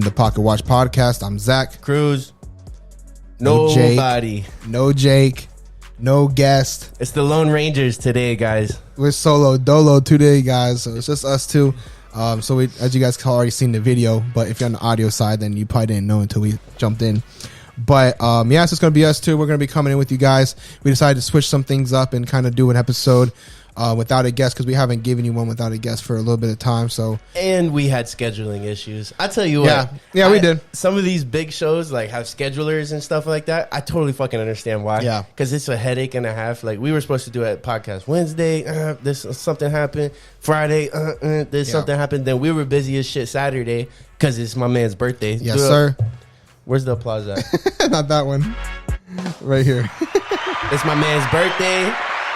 the Pocket Watch Podcast. I'm Zach Cruz. Nobody. No Jake. No guest. It's the Lone Rangers today, guys. We're solo dolo today, guys. So it's just us two. So we, as you guys already seen the video, but if you're on the audio side, then you probably didn't know until we jumped in. But yeah, it's just gonna be us two. We're gonna be coming in with you guys. We decided to switch some things up and kind of do an episode without a guest because we haven't given you one without a guest for a little bit of time. So and we had scheduling issues. I tell you what, we did. Some of these big shows like have schedulers and stuff like that. I totally fucking understand why. Yeah, because it's a headache and a half. Like we were supposed to do a podcast Wednesday. This something happened. Friday. Something happened. Then we were busy as shit Saturday because it's my man's birthday. Yes, sir. Where's the applause at? Not that one. Right here. It's my man's birthday.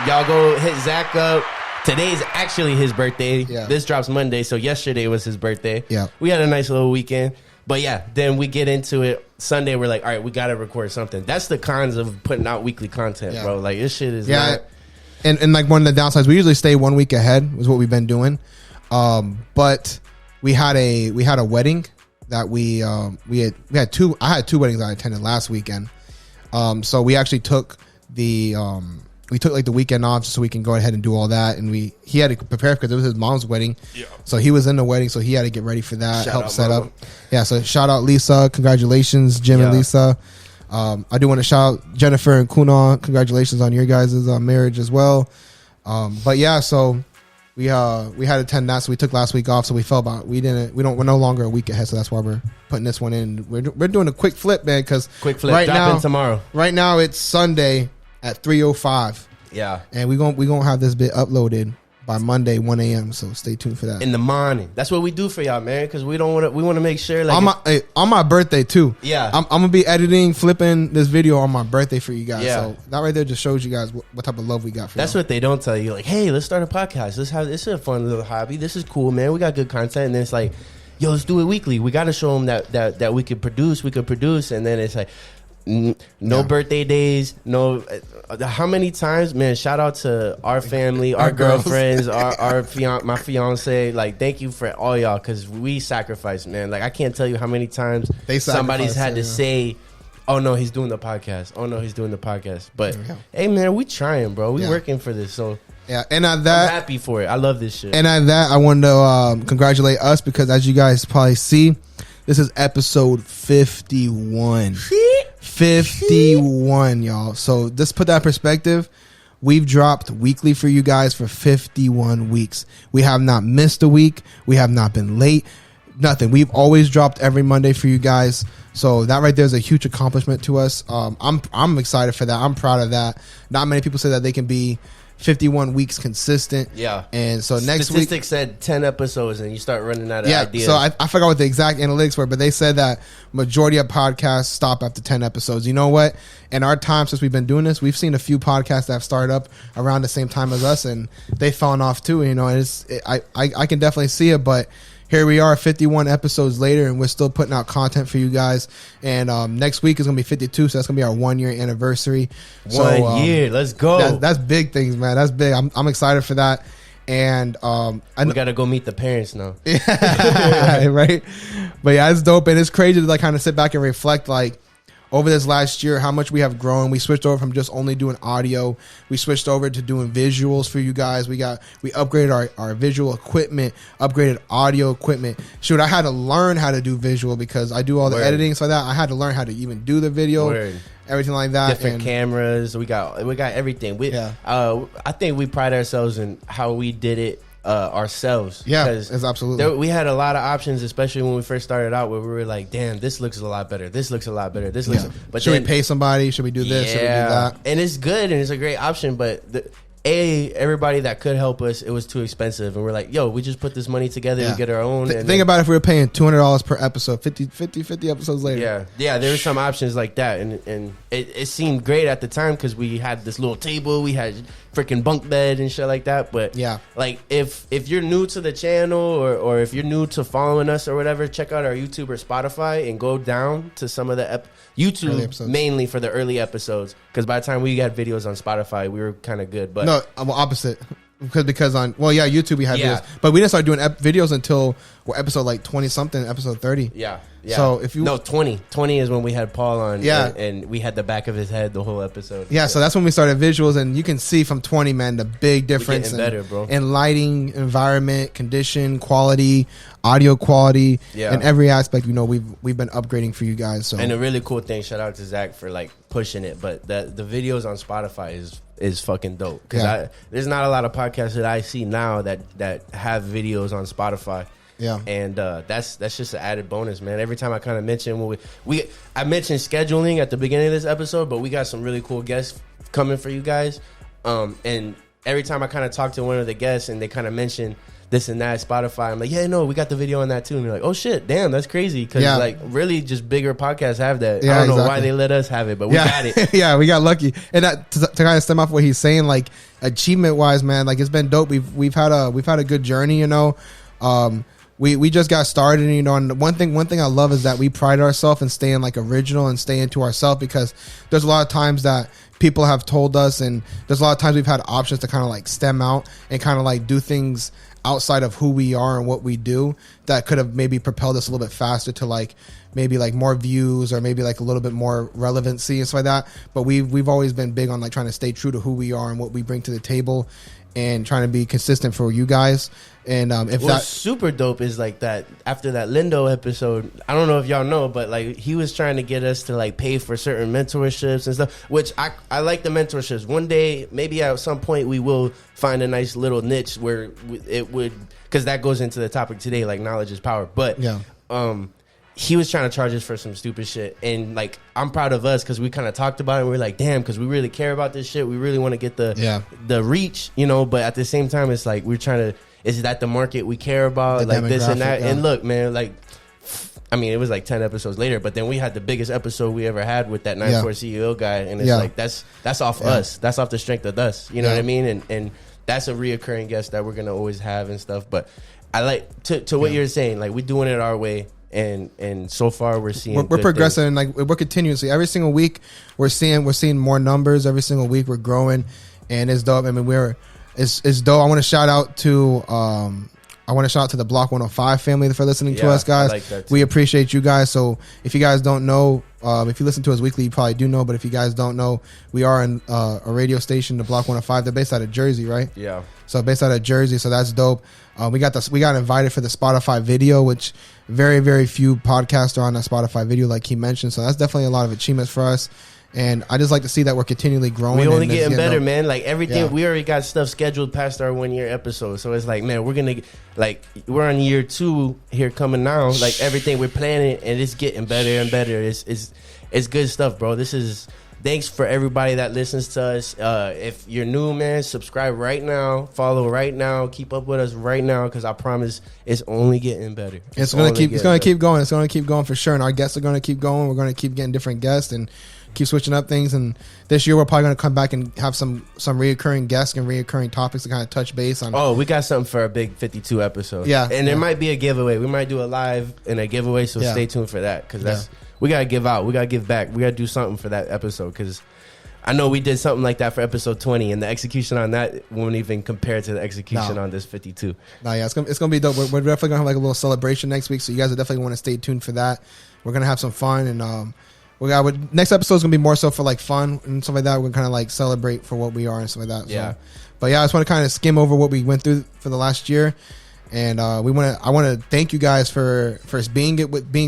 Y'all go hit Zach up. Today's actually his birthday. Yeah. This drops Monday, so yesterday was his birthday. Yeah. We had a nice little weekend. But yeah, then we get into it. Sunday, we're like, all right, we got to record something. That's the cons of putting out weekly content, bro. Like, this shit is not... And like one of the downsides, we usually stay 1 week ahead, is what we've been doing. But we had a wedding that we had two. I had two weddings I attended last weekend. So we actually took the like the weekend off just so we can go ahead and do all that. And he had to prepare because it was his mom's wedding. Yeah. So he was in the wedding, so he had to get ready for that, help set up. Yeah. So shout out Lisa, congratulations, Jim and Lisa. I do want to shout out Jennifer and Kuna. Congratulations on your guys' marriage as well. But yeah, so we had to attend that, so we took last week off. So we felt about we're no longer a week ahead, so that's why we're putting this one in. We're doing a quick flip, man, because right now tomorrow. Right now it's Sunday at 3:05. Yeah, and we gonna have this bit uploaded by Monday 1 a.m. So stay tuned for that in the morning. That's what we do for y'all, man, because we want to make sure like on my birthday too. Yeah, I'm gonna be flipping this video on my birthday for you guys. Yeah. So that right there just shows you guys what type of love we got for That's y'all. what they don't tell you. Like, hey, let's start a podcast. This is a fun little hobby. This is cool, man. We got good content, and then it's like, yo, let's do it weekly. We got to show them that we could produce. And then it's like, no birthday days, no. How many times, man? Shout out to our family, our girlfriends, my fiance. Like, thank you for all y'all, because we sacrifice, man. Like, I can't tell you how many times somebody's had to say, "Oh no, he's doing the podcast. Oh no, he's doing the podcast." But hey, man, we trying, bro. We working for this, so. Yeah, and at that, I'm happy for it. I love this shit. And at that, I wanted to congratulate us because, as you guys probably see, this is episode 51. 51, y'all. So just put that in perspective. We've dropped weekly for you guys for 51 weeks. We have not missed a week. We have not been late. Nothing. We've always dropped every Monday for you guys. So that right there is a huge accomplishment to us. I'm excited for that. I'm proud of that. Not many people say that they can be 51 weeks consistent. Yeah. And so next week. Statistics said 10 episodes and you start running out of ideas. So I forgot what the exact analytics were, but they said that majority of podcasts stop after 10 episodes. You know what? In our time since we've been doing this, we've seen a few podcasts that have started up around the same time as us, and they've fallen off too. You know, and I can definitely see it, but here we are 51 episodes later, and we're still putting out content for you guys. And next week is going to be 52, so that's going to be our 1 year anniversary. 1 year, let's go. That's big things, man. That's big. I'm excited for that. And we got to go meet the parents now. Yeah, right? But yeah, it's dope, and it's crazy to like kind of sit back and reflect like, over this last year, how much we have grown. We switched over from just only doing audio. We switched over to doing visuals for you guys. We upgraded our visual equipment, upgraded audio equipment. Shoot, I had to learn how to do visual because I do all the editing. So that I had to learn how to even do the video, everything like that. Different cameras. We got everything. I think we pride ourselves in how we did it ourselves. Yeah, it's absolutely. We had a lot of options, especially when we first started out, where we were like, "Damn, this looks a lot better. This looks a lot better. This looks." But should we pay somebody? Should we do this? Should we do that? And it's good and it's a great option, but everybody that could help us, it was too expensive, and we're like, yo, we just put this money together and get our own. Think about if we were paying $200 per episode, 50 episodes later. Yeah, there were some options like that, and it seemed great at the time because we had this little table, we had freaking bunk bed and shit like that. But yeah, like if you're new to the channel or if you're new to following us or whatever, check out our YouTube or Spotify and go down to some of the YouTube mainly for the early episodes, because by the time we got videos on Spotify, we were kind of good. But no, I'm opposite. Because on YouTube we had videos, but we didn't start doing videos until We're episode like 20 something, episode 30. Yeah. So if you 20 is when we had Paul on. Yeah. And we had the back of his head the whole episode. Yeah, so that's when we started visuals, and you can see from 20, man, the big difference better, bro. In lighting, environment, condition, quality, audio quality, and every aspect. You know, we've been upgrading for you guys. So, and a really cool thing, shout out to Zach for like pushing it. But the videos on Spotify is fucking dope, because there's not a lot of podcasts that I see now that have videos on Spotify. Yeah, and that's just an added bonus, man. Every time I kind of mention I mentioned scheduling at the beginning of this episode, but we got some really cool guests coming for you guys. And every time I kind of talk to one of the guests and they kind of mention this and that Spotify, I'm like, yeah, no, we got the video on that too. And they're like, oh shit, damn, that's crazy, because like really just bigger podcasts have that. I don't know why they let us have it, but we got it. Yeah, we got lucky. And that, to kind of stem off what he's saying, like achievement wise, man, like it's been dope. We've had a good journey, you know. We just got started, you know, and one thing I love is that we pride ourselves in staying like original and staying to ourselves, because there's a lot of times that people have told us, and there's a lot of times we've had options to kind of like stem out and kind of like do things outside of who we are and what we do that could have maybe propelled us a little bit faster to like maybe like more views or maybe like a little bit more relevancy and stuff like that. But we've always been big on like trying to stay true to who we are and what we bring to the table, and trying to be consistent for you guys. And what's super dope is like that after that Lindo episode, I don't know if y'all know, but like he was trying to get us to like pay for certain mentorships and stuff, which I like the mentorships. One day, maybe at some point, we will find a nice little niche where it would, because that goes into the topic today, like knowledge is power. But he was trying to charge us for some stupid shit, and like I'm proud of us because we kind of talked about it. And we're like, damn, because we really care about this shit. We really want to get the reach, you know. But at the same time, it's like we're trying to. Is that the market we care about? The like this and that. Yeah. And look, man, like, I mean, it was like 10 episodes later, but then we had the biggest episode we ever had with that 9-4 CEO guy. And it's like, that's off us. That's off the strength of us. You know what I mean? And that's a reoccurring guest that we're going to always have and stuff. But I like to what you're saying, like we're doing it our way. And so far we're seeing we're progressing, and like we're continuously every single week we're seeing more numbers. Every single week we're growing, and it's dope. I mean, it's dope. I want to shout out to the Block 105 family for listening to us, guys. Like we appreciate you guys. So if you guys don't know, if you listen to us weekly, you probably do know. But if you guys don't know, we are in a radio station, the Block 105. They're based out of Jersey, right? Yeah. So based out of Jersey, so that's dope. We got invited for the Spotify video, which very, very few podcasts are on that Spotify video, like he mentioned. So that's definitely a lot of achievements for us. And I just like to see that we're continually growing. We only getting better, man. Like everything, we already got stuff scheduled past our 1 year episode. So it's like, man, we're on year 2 here coming now. Like everything we're planning, and it's getting better and better. It's good stuff, bro. Thanks for everybody that listens to us. If you're new, man, subscribe right now, follow right now, keep up with us right now, because I promise it's only getting better. It's gonna keep going. It's gonna keep going for sure. And our guests are gonna keep going. We're gonna keep getting different guests and keep switching up things. And this year we're probably going to come back and have some reoccurring guests and reoccurring topics to kind of touch base on. Oh, we got something for a big 52 episode. Yeah. And there might be a giveaway. We might do a live and a giveaway, so stay tuned for that, because we got to give out. We got to give back. We got to do something for that episode, because I know we did something like that for episode 20, and the execution on that won't even compare to the execution on this 52. It's gonna be dope. We're definitely going to have like a little celebration next week, so you guys are definitely want to stay tuned for that. We're going to have some fun, and next episode is gonna be more so for like fun and stuff like that. We're gonna kind of like celebrate for what we are and stuff like that. Yeah. So, but I just want to kind of skim over what we went through for the last year, and I want to thank you guys for being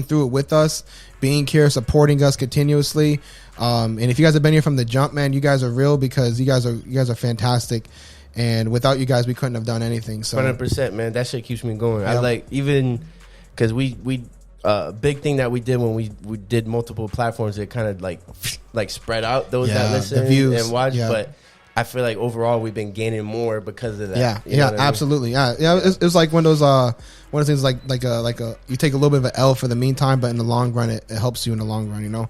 through it with us, being here, supporting us continuously. And if you guys have been here from the jump, man, you guys are real, because you guys are fantastic. And without you guys, we couldn't have done anything. So 100%, man. That shit keeps me going. I like, even because we big thing that we did when we did multiple platforms, it kind of like spread out those that listen and watch. But I feel like overall we've been gaining more because of that. Absolutely. It was like one of those things like you take a little bit of an L for the meantime, but in the long run it helps you in the long run, you know.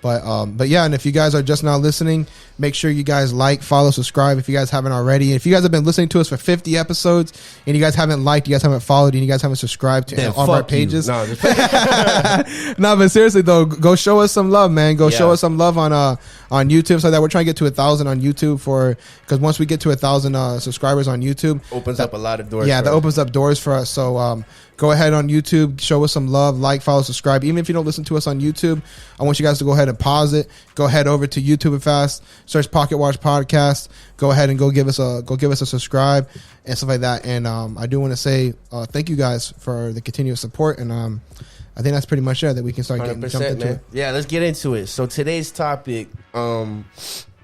But yeah, and if you guys are just now listening, make sure you guys like, follow, subscribe if you guys haven't already. If you guys have been listening to us for 50 episodes and you guys haven't liked, you guys haven't followed, and you guys haven't subscribed to all of our pages. No, but seriously though, go show us some love, man. Go show us some love on YouTube, so that we're trying to get to 1,000 on YouTube because once we get to 1,000 subscribers on YouTube, opens up a lot of doors. Yeah, that opens up doors for us. So go ahead on YouTube, show us some love, like, follow, subscribe. Even if you don't listen to us on YouTube, I want you guys to go ahead and pause it. Go head over to YouTube and fast, search Pocket Watch Podcast. Go ahead and go give us a subscribe and stuff like that. And I do want to say thank you guys for the continuous support. And I think that's pretty much it, that we can start getting jumped into it. Yeah, let's get into it. So today's topic,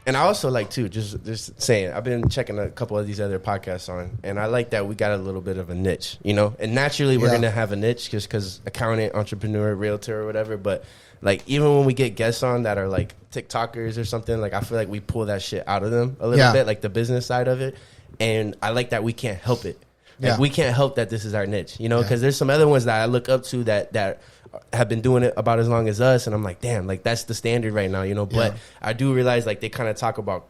and I also like too, just saying, I've been checking a couple of these other podcasts on, and I like that we got a little bit of a niche, you know. And naturally, we're gonna have a niche just because accountant, entrepreneur, realtor, or whatever. But like, even when we get guests on that are like TikTokers or something, like I feel like we pull that shit out of them a little bit, like the business side of it. And I like that we can't help it. Like we can't help that this is our niche, you know, because there's some other ones that I look up to that have been doing it about as long as us, and I'm like, damn, like that's the standard right now, you know. But I do realize like they kind of talk about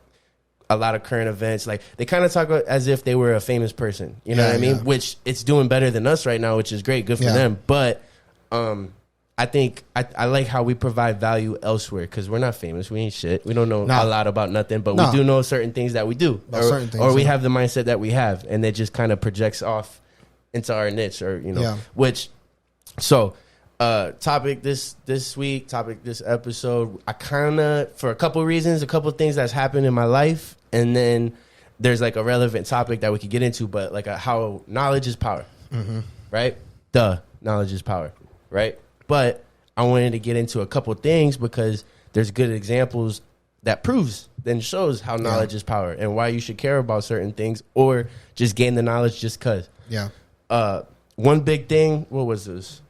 a lot of current events, like they kind of talk about as if they were a famous person, you know what I mean? Which it's doing better than us right now, which is great, good for them. But I think I like how we provide value elsewhere, because we're not famous, we ain't shit, we don't know a lot about nothing, but we do know certain things that we do, or we have the mindset that we have, and it just kind of projects off into our niche, or you know, which so. Topic this week, this episode, I kind of, for a couple reasons, a couple things that's happened in my life, and then there's like a relevant topic that we could get into, but like how knowledge is power, right? Knowledge is power, right? But I wanted to get into a couple things because there's good examples that proves, then shows how knowledge is power and why you should care about certain things or just gain the knowledge just cause. One big thing, what was this?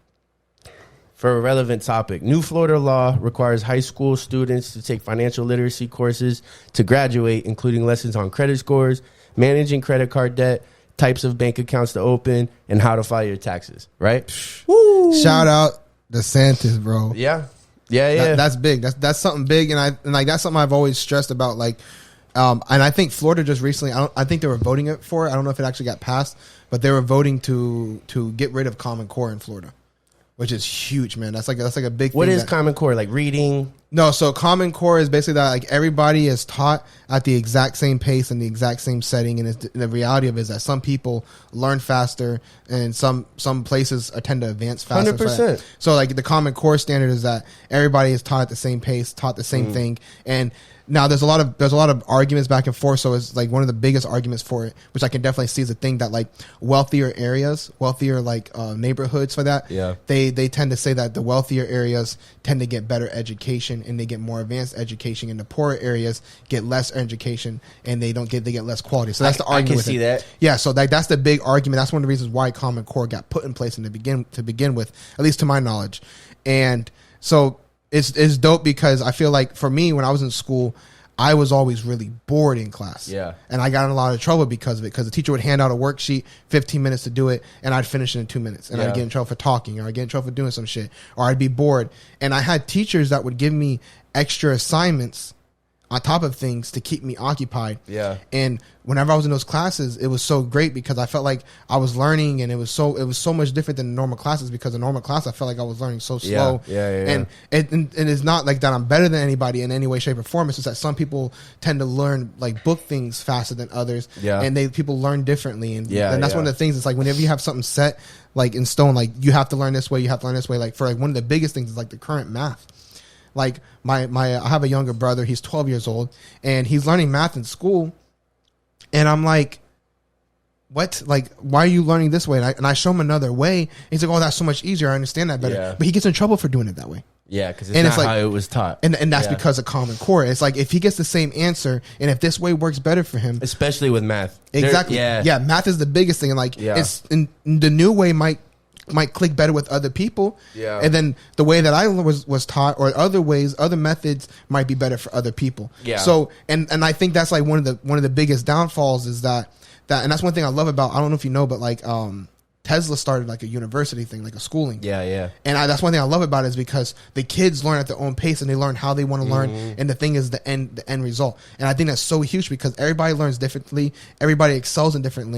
For a relevant topic, new Florida law requires high school students to take financial literacy courses to graduate, including lessons on credit scores, managing credit card debt, types of bank accounts to open, and how to file your taxes, right? Woo. Shout out DeSantis, bro. Yeah. That's big. That's something big, and like that's something I've always stressed about. Like, and I think Florida just recently, I think they were voting it for it. I don't know if it actually got passed, but they were voting to get rid of Common Core in Florida, which is huge, man. That's like a big thing. What is Common Core? Like reading? No, so Common Core is basically that like everybody is taught at the exact same pace and the exact same setting, and the reality of it is that some people learn faster, and some places tend to advance faster. 100%. So like the Common Core standard is that everybody is taught at the same pace, taught the same thing, and now there's a lot of arguments back and forth. So it's like one of the biggest arguments for it, which I can definitely see, is the thing that like wealthier areas, like neighborhoods for that. Yeah, they tend to say that the wealthier areas tend to get better education and they get more advanced education, and the poorer areas get less education and they get less quality. So that's the argument. I can see that. Yeah, so that's the big argument. That's one of the reasons why Common Core got put in place to begin with, at least to my knowledge. And so it's dope because I feel like for me, when I was in school, I was always really bored in class. Yeah. And I got in a lot of trouble because of it, because the teacher would hand out a worksheet, 15 minutes to do it, and I'd finish it in 2 minutes. And I'd get in trouble for talking, or I'd get in trouble for doing some shit, or I'd be bored. And I had teachers that would give me extra assignments on top of things to keep me occupied. Yeah. And whenever I was in those classes, it was so great because I felt like I was learning, and it was so much different than the normal classes, because the normal class I felt like I was learning so slow. And it's not like that I'm better than anybody in any way, shape, or form. It's just that some people tend to learn like book things faster than others. Yeah. And people learn differently. And that's one of the things. It's like whenever you have something set like in stone, like you have to learn this way, you have to learn this way. Like for like one of the biggest things is like the current math. Like I have a younger brother. He's 12 years old, and he's learning math in school. And I'm like, what? Like, why are you learning this way? And I show him another way. And he's like, oh, that's so much easier. I understand that better. Yeah. But he gets in trouble for doing it that way. Yeah, because it's not like, how it was taught. And that's because of Common Core. It's like if he gets the same answer, and if this way works better for him. Especially with math. Exactly. Yeah, math is the biggest thing. And like, it's the new way might click better with other people. Yeah. And then the way that I was taught, or other methods might be better for other people. Yeah. So and I think that's like one of the biggest downfalls is that and that's one thing I love about, I don't know if you know, but like Tesla started like a university thing, like a schooling. Yeah. And that's one thing I love about it is because the kids learn at their own pace and they learn how they want to learn. And the thing is the end result. And I think that's so huge because everybody learns differently. Everybody excels in different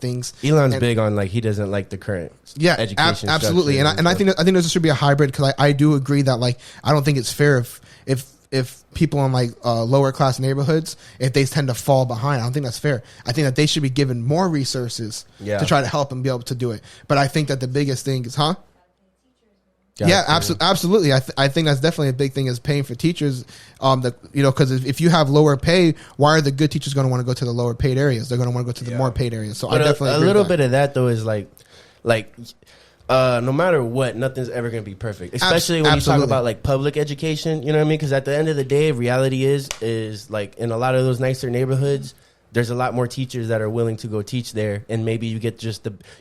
things. Elon's big on like he doesn't like the current education. Absolutely. And I think there should be a hybrid because I do agree that like I don't think it's fair if people in like lower class neighborhoods, if they tend to fall behind. I don't think that's fair. I think that they should be given more resources to try to help them be able to do it. But I think that the biggest thing is, absolutely. I think that's definitely a big thing is paying for teachers. Because if you have lower pay, why are the good teachers going to want to go to the lower paid areas? They're going to want to go to the more paid areas. So but I definitely a little bit of that though is like. No matter what, nothing's ever going to be perfect. Especially when you talk about like public education, you know what I mean? Because at the end of the day, reality is like in a lot of those nicer neighborhoods, there's a lot more teachers that are willing to go teach there, and maybe you get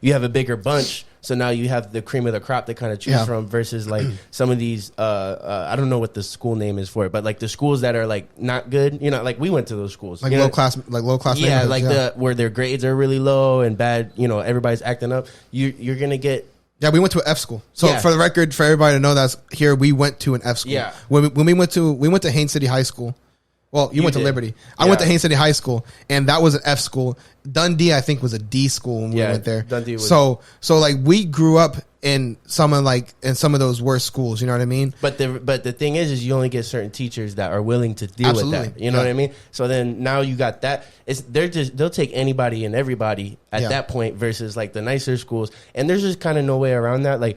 you have a bigger bunch, so now you have the cream of the crop to kind of choose from versus like some of these I don't know what the school name is for it, but like the schools that are like not good, you know, like we went to those schools, like low class yeah, like where their grades are really low and bad, you know, everybody's acting up. You're gonna get. Yeah, we went to an F school. So for the record, for everybody to know that's here, we went to an F school. Yeah. When we went to Haines City High School. Well, you went to Liberty. I went to Haines City High School, and that was an F school. Dundee, I think, was a D school when we went there. Dundee was. So like we grew up in some of those worst schools. You know what I mean? But the thing is you only get certain teachers that are willing to deal with that. You know what I mean? So then now you got that. They'll take anybody and everybody at that point versus like the nicer schools, and there's just kind of no way around that. Like.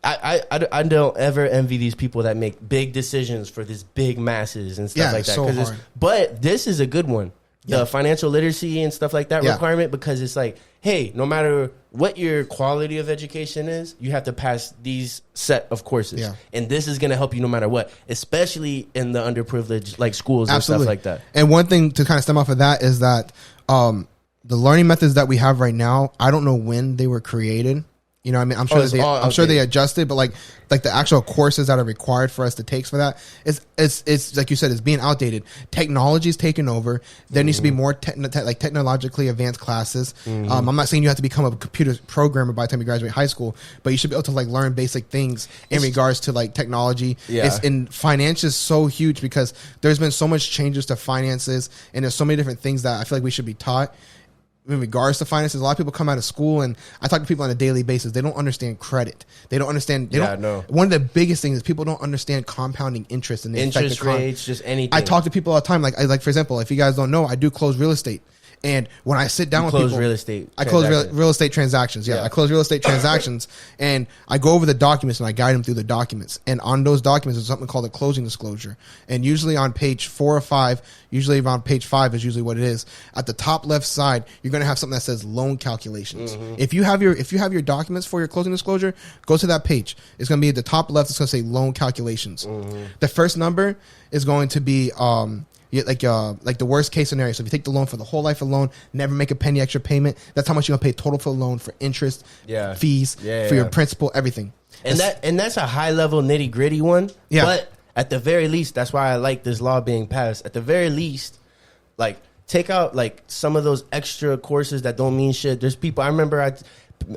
I don't ever envy these people that make big decisions for this big masses and stuff like that. So hard. But this is a good one. The financial literacy and stuff like that requirement, because it's like, hey, no matter what your quality of education is, you have to pass these set of courses. Yeah. And this is going to help you no matter what, especially in the underprivileged like schools and stuff like that. And one thing to kind of stem off of that is that the learning methods that we have right now, I don't know when they were created. You know what I mean? I'm sure they adjusted, but like the actual courses that are required for us to take for that, it's like you said, it's being outdated. Technology's taken over. There needs to be more technologically advanced classes. I'm not saying you have to become a computer programmer by the time you graduate high school, but you should be able to like learn basic things in regards to like technology. And finance is so huge because there's been so much changes to finances, and there's so many different things that I feel like we should be taught. In regards to finances, a lot of people come out of school, and I talk to people on a daily basis. They don't understand credit. They don't understand. One of the biggest things is people don't understand compounding interest and the interest rates, just anything. I talk to people all the time. Like for example, if you guys don't know, I do close real estate. And when I sit down with people, I close real estate transactions. I close real estate transactions, and I go over the documents and I guide them through the documents. And on those documents, there's something called a closing disclosure. And usually on page 4 or 5, usually around page 5 is usually what it is. At the top left side, you're going to have something that says loan calculations. If you have your documents for your closing disclosure, go to that page. It's going to be at the top left. It's going to say loan calculations. The first number is going to be like the worst case scenario. So if you take the loan for the whole life of loan, never make a penny extra payment, that's how much you're gonna pay total for the loan, for interest, fees, for your principal, everything. And that's a high level nitty gritty one. Yeah. But at the very least, that's why I like this law being passed. At the very least, like take out like some of those extra courses that don't mean shit. There's people I remember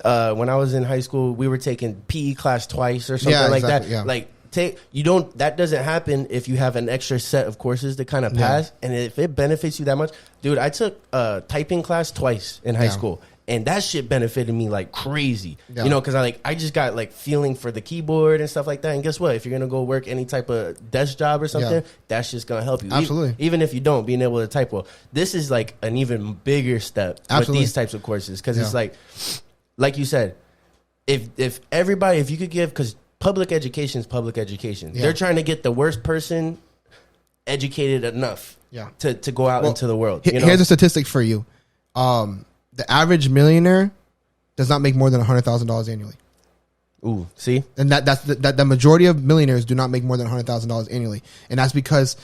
when I was in high school, we were taking PE class twice or something like that. Yeah. Like that doesn't happen if you have an extra set of courses to kind of pass. And if it benefits you that much, dude, I took a typing class twice in high school, and that shit benefited me like crazy. You know, because I just got like feeling for the keyboard and stuff like that. And guess what? If you're gonna go work any type of desk job or something, that's just gonna help you. Absolutely. Even if you don't, being able to type well, this is like an even bigger step with these types of courses, because it's like you said, if you could give, because public education is public education. They're trying to get the worst person educated enough to go out into the world. You know? Here's a statistic for you. The average millionaire does not make more than $100,000 annually. Ooh, see? And that's the majority of millionaires do not make more than $100,000 annually. And that's because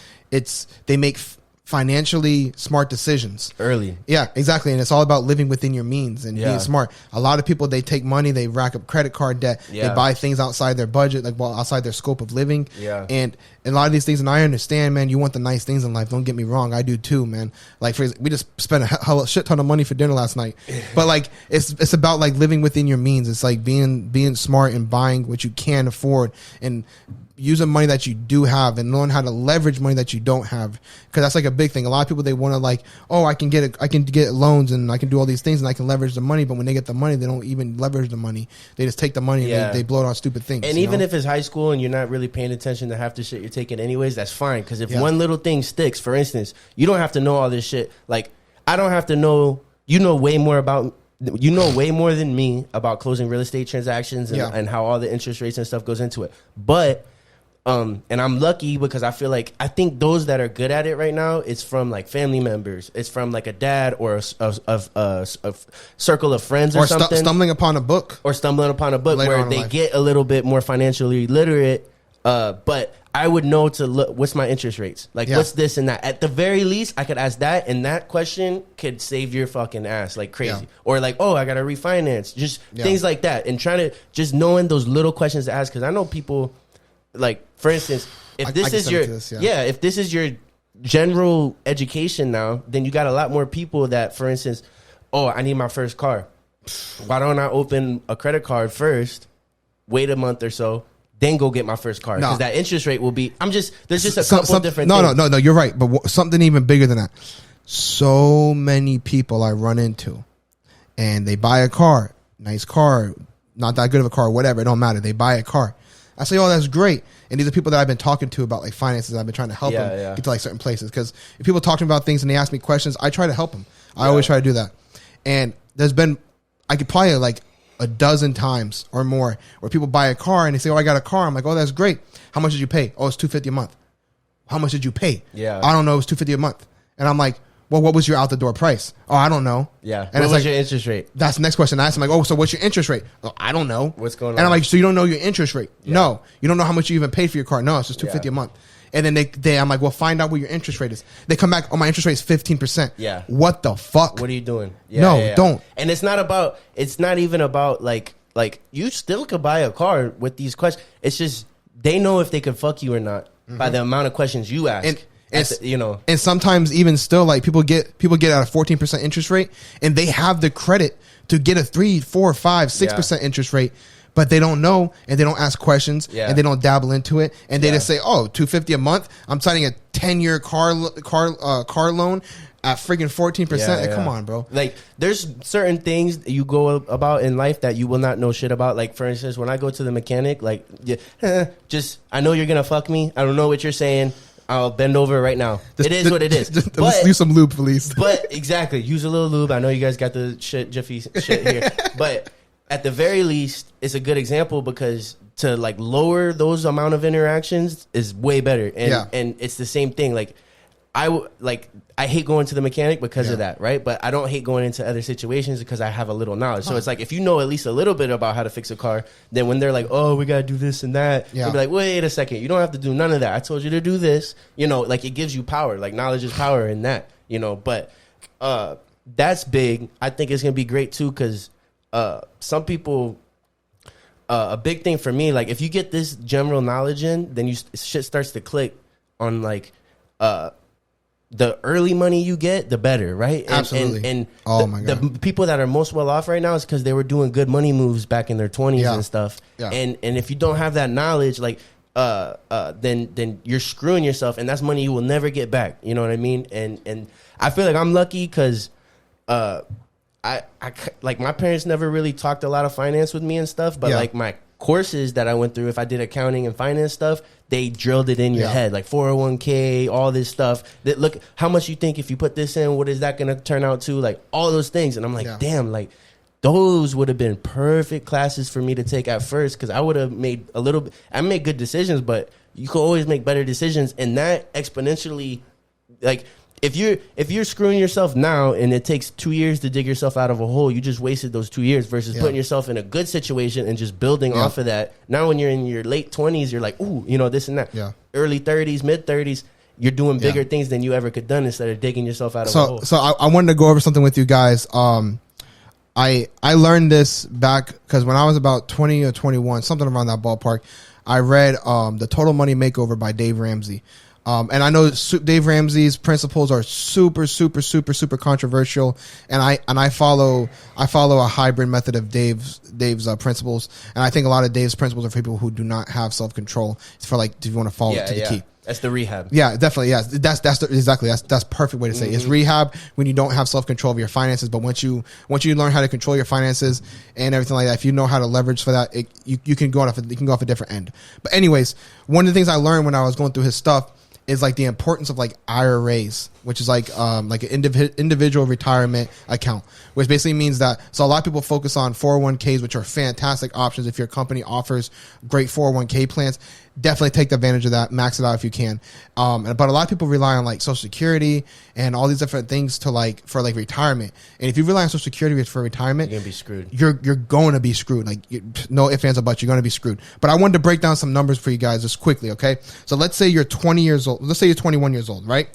they make financially smart decisions early. Yeah, exactly. And it's all about living within your means and being smart. A lot of people, they take money, they rack up credit card debt, they buy things outside their budget, outside their scope of living. And a lot of these things, and I understand, man, you want the nice things in life. Don't get me wrong. I do too, man. Like, we just spent a shit ton of money for dinner last night. But like, it's about like living within your means. It's like being smart and buying what you can afford and using money that you do have and knowing how to leverage money that you don't have, because that's like a big thing. A lot of people, they want to like, oh, I can get loans and I can do all these things and I can leverage the money, but when they get the money, they don't even leverage the money. They just take the money and they blow it on stupid things. And even if it's high school and you're not really paying attention to half the shit you're taking anyways, that's fine, because if one little thing sticks, for instance, you don't have to know all this shit. Like, I don't have to know. You know way more than me about closing real estate transactions and how all the interest rates and stuff goes into it. But and I'm lucky, because I think those that are good at it right now, it's from like family members, it's from like a dad or a circle of friends or something, stumbling upon a book where they get a little bit more financially literate. But I would know to look, what's my interest rates? Like, what's this and that? At the very least, I could ask that, and that question could save your fucking ass like crazy. Yeah. Or like, oh, I got to refinance. Just things like that. And trying to just knowing those little questions to ask, because I know people, like, for instance, if this is your general education now, then you got a lot more people that, for instance, oh, I need my first car. Why don't I open a credit card first, wait a month or so, then go get my first car? Because that interest rate will be, there's just a couple different things. No, you're right. But something even bigger than that. So many people I run into, and they buy a car, nice car, not that good of a car, whatever, it don't matter. They buy a car. I say, oh, that's great. And these are people that I've been talking to about like finances. I've been trying to help them get to like certain places. Because if people talk to me about things and they ask me questions, I try to help them. I always try to do that. And there's been, I could probably like a dozen times or more where people buy a car and they say, oh, I got a car. I'm like, oh, that's great. How much did you pay? Oh, it's $250 a month. How much did you pay? Yeah. I don't know. It was $250 a month. And I'm like, well, what was your out the door price? Oh, I don't know. Yeah. And what was your interest rate? That's the next question I asked. I'm like, oh, so what's your interest rate? Oh, I don't know. What's going on? And I'm like, so you don't know your interest rate? Yeah. No. You don't know how much you even paid for your car? No, it's just $250 a month. And then I'm like, well, find out what your interest rate is. They come back, oh, my interest rate is 15%. Yeah. What the fuck? What are you doing? Don't. And it's not even about like you still could buy a car with these questions. It's just they know if they could fuck you or not by the amount of questions you ask. And sometimes even still, like people get at a 14% interest rate, and they have the credit to get a 3, 4, 5, 6% interest rate, but they don't know, and they don't ask questions, and they don't dabble into it, and they just say, "Oh, $250 a month. I'm signing a 10-year car loan at freaking 14%." Like, come on, bro. Like, there's certain things you go about in life that you will not know shit about. Like, for instance, when I go to the mechanic, like, I know you're gonna fuck me. I don't know what you're saying. I'll bend over right now. It is what it is. Just use some lube, please. But exactly, use a little lube. I know you guys got the Jiffy shit here, but at the very least, it's a good example, because to like lower those amount of interactions is way better. And it's the same thing. Like, I hate going to the mechanic because of that, right? But I don't hate going into other situations because I have a little knowledge. So it's like, if you know at least a little bit about how to fix a car, then when they're like, oh, we got to do this and that, you'll be like, wait a second, you don't have to do none of that. I told you to do this. Like, it gives you power. Like, knowledge is power in that, but that's big. I think it's going to be great too, because some people, a big thing for me, like, if you get this general knowledge in, then shit starts to click on like, the early money you get, the better, right? Absolutely. And oh my God, the people that are most well off right now is because they were doing good money moves back in their 20s and stuff. Yeah. And if you don't have that knowledge, like, then you're screwing yourself, and that's money you will never get back. You know what I mean? And I feel like I'm lucky because I like, my parents never really talked a lot of finance with me and stuff, but like my courses that I went through, if I did accounting and finance stuff, they drilled it in your head, like 401k, all this stuff. That, look, how much you think if you put this in, what is that going to turn out to? Like, all those things. And I'm like, damn, like, those would have been perfect classes for me to take at first, because I would have made I made good decisions, but you could always make better decisions. And that exponentially, like, if you're screwing yourself now and it takes 2 years to dig yourself out of a hole, you just wasted those 2 years versus putting yourself in a good situation and just building off of that. Now when you're in your late 20s, you're like, ooh, this and that. Yeah. Early 30s, mid 30s, you're doing bigger things than you ever could done instead of digging yourself out of a hole. So I wanted to go over something with you guys. I learned this back because when I was about 20 or 21, something around that ballpark, I read The Total Money Makeover by Dave Ramsey. And I know Dave Ramsey's principles are super, super, super, super controversial. And I follow a hybrid method of Dave's principles. And I think a lot of Dave's principles are for people who do not have self-control. It's for like, if you want to follow it to the key. That's the rehab. Yeah, definitely. Yeah, that's perfect way to say it. It's rehab when you don't have self-control of your finances. But once you learn how to control your finances and everything like that, if you know how to leverage for that, you can go off a different end. But anyways, one of the things I learned when I was going through his stuff is like the importance of like IRAs, which is like an individual retirement account, which basically means that, so a lot of people focus on 401ks, which are fantastic options. If your company offers great 401k plans, definitely take advantage of that, max it out if you can. But a lot of people rely on like Social Security and all these different things to like, for like retirement. And if you rely on Social Security for retirement, you're gonna be screwed. You're going to be screwed. Like no ifs, ands, or buts. You're going to be screwed. But I wanted to break down some numbers for you guys just quickly. Okay. So let's say you're 20 years old. Let's say you're 21 years old, right?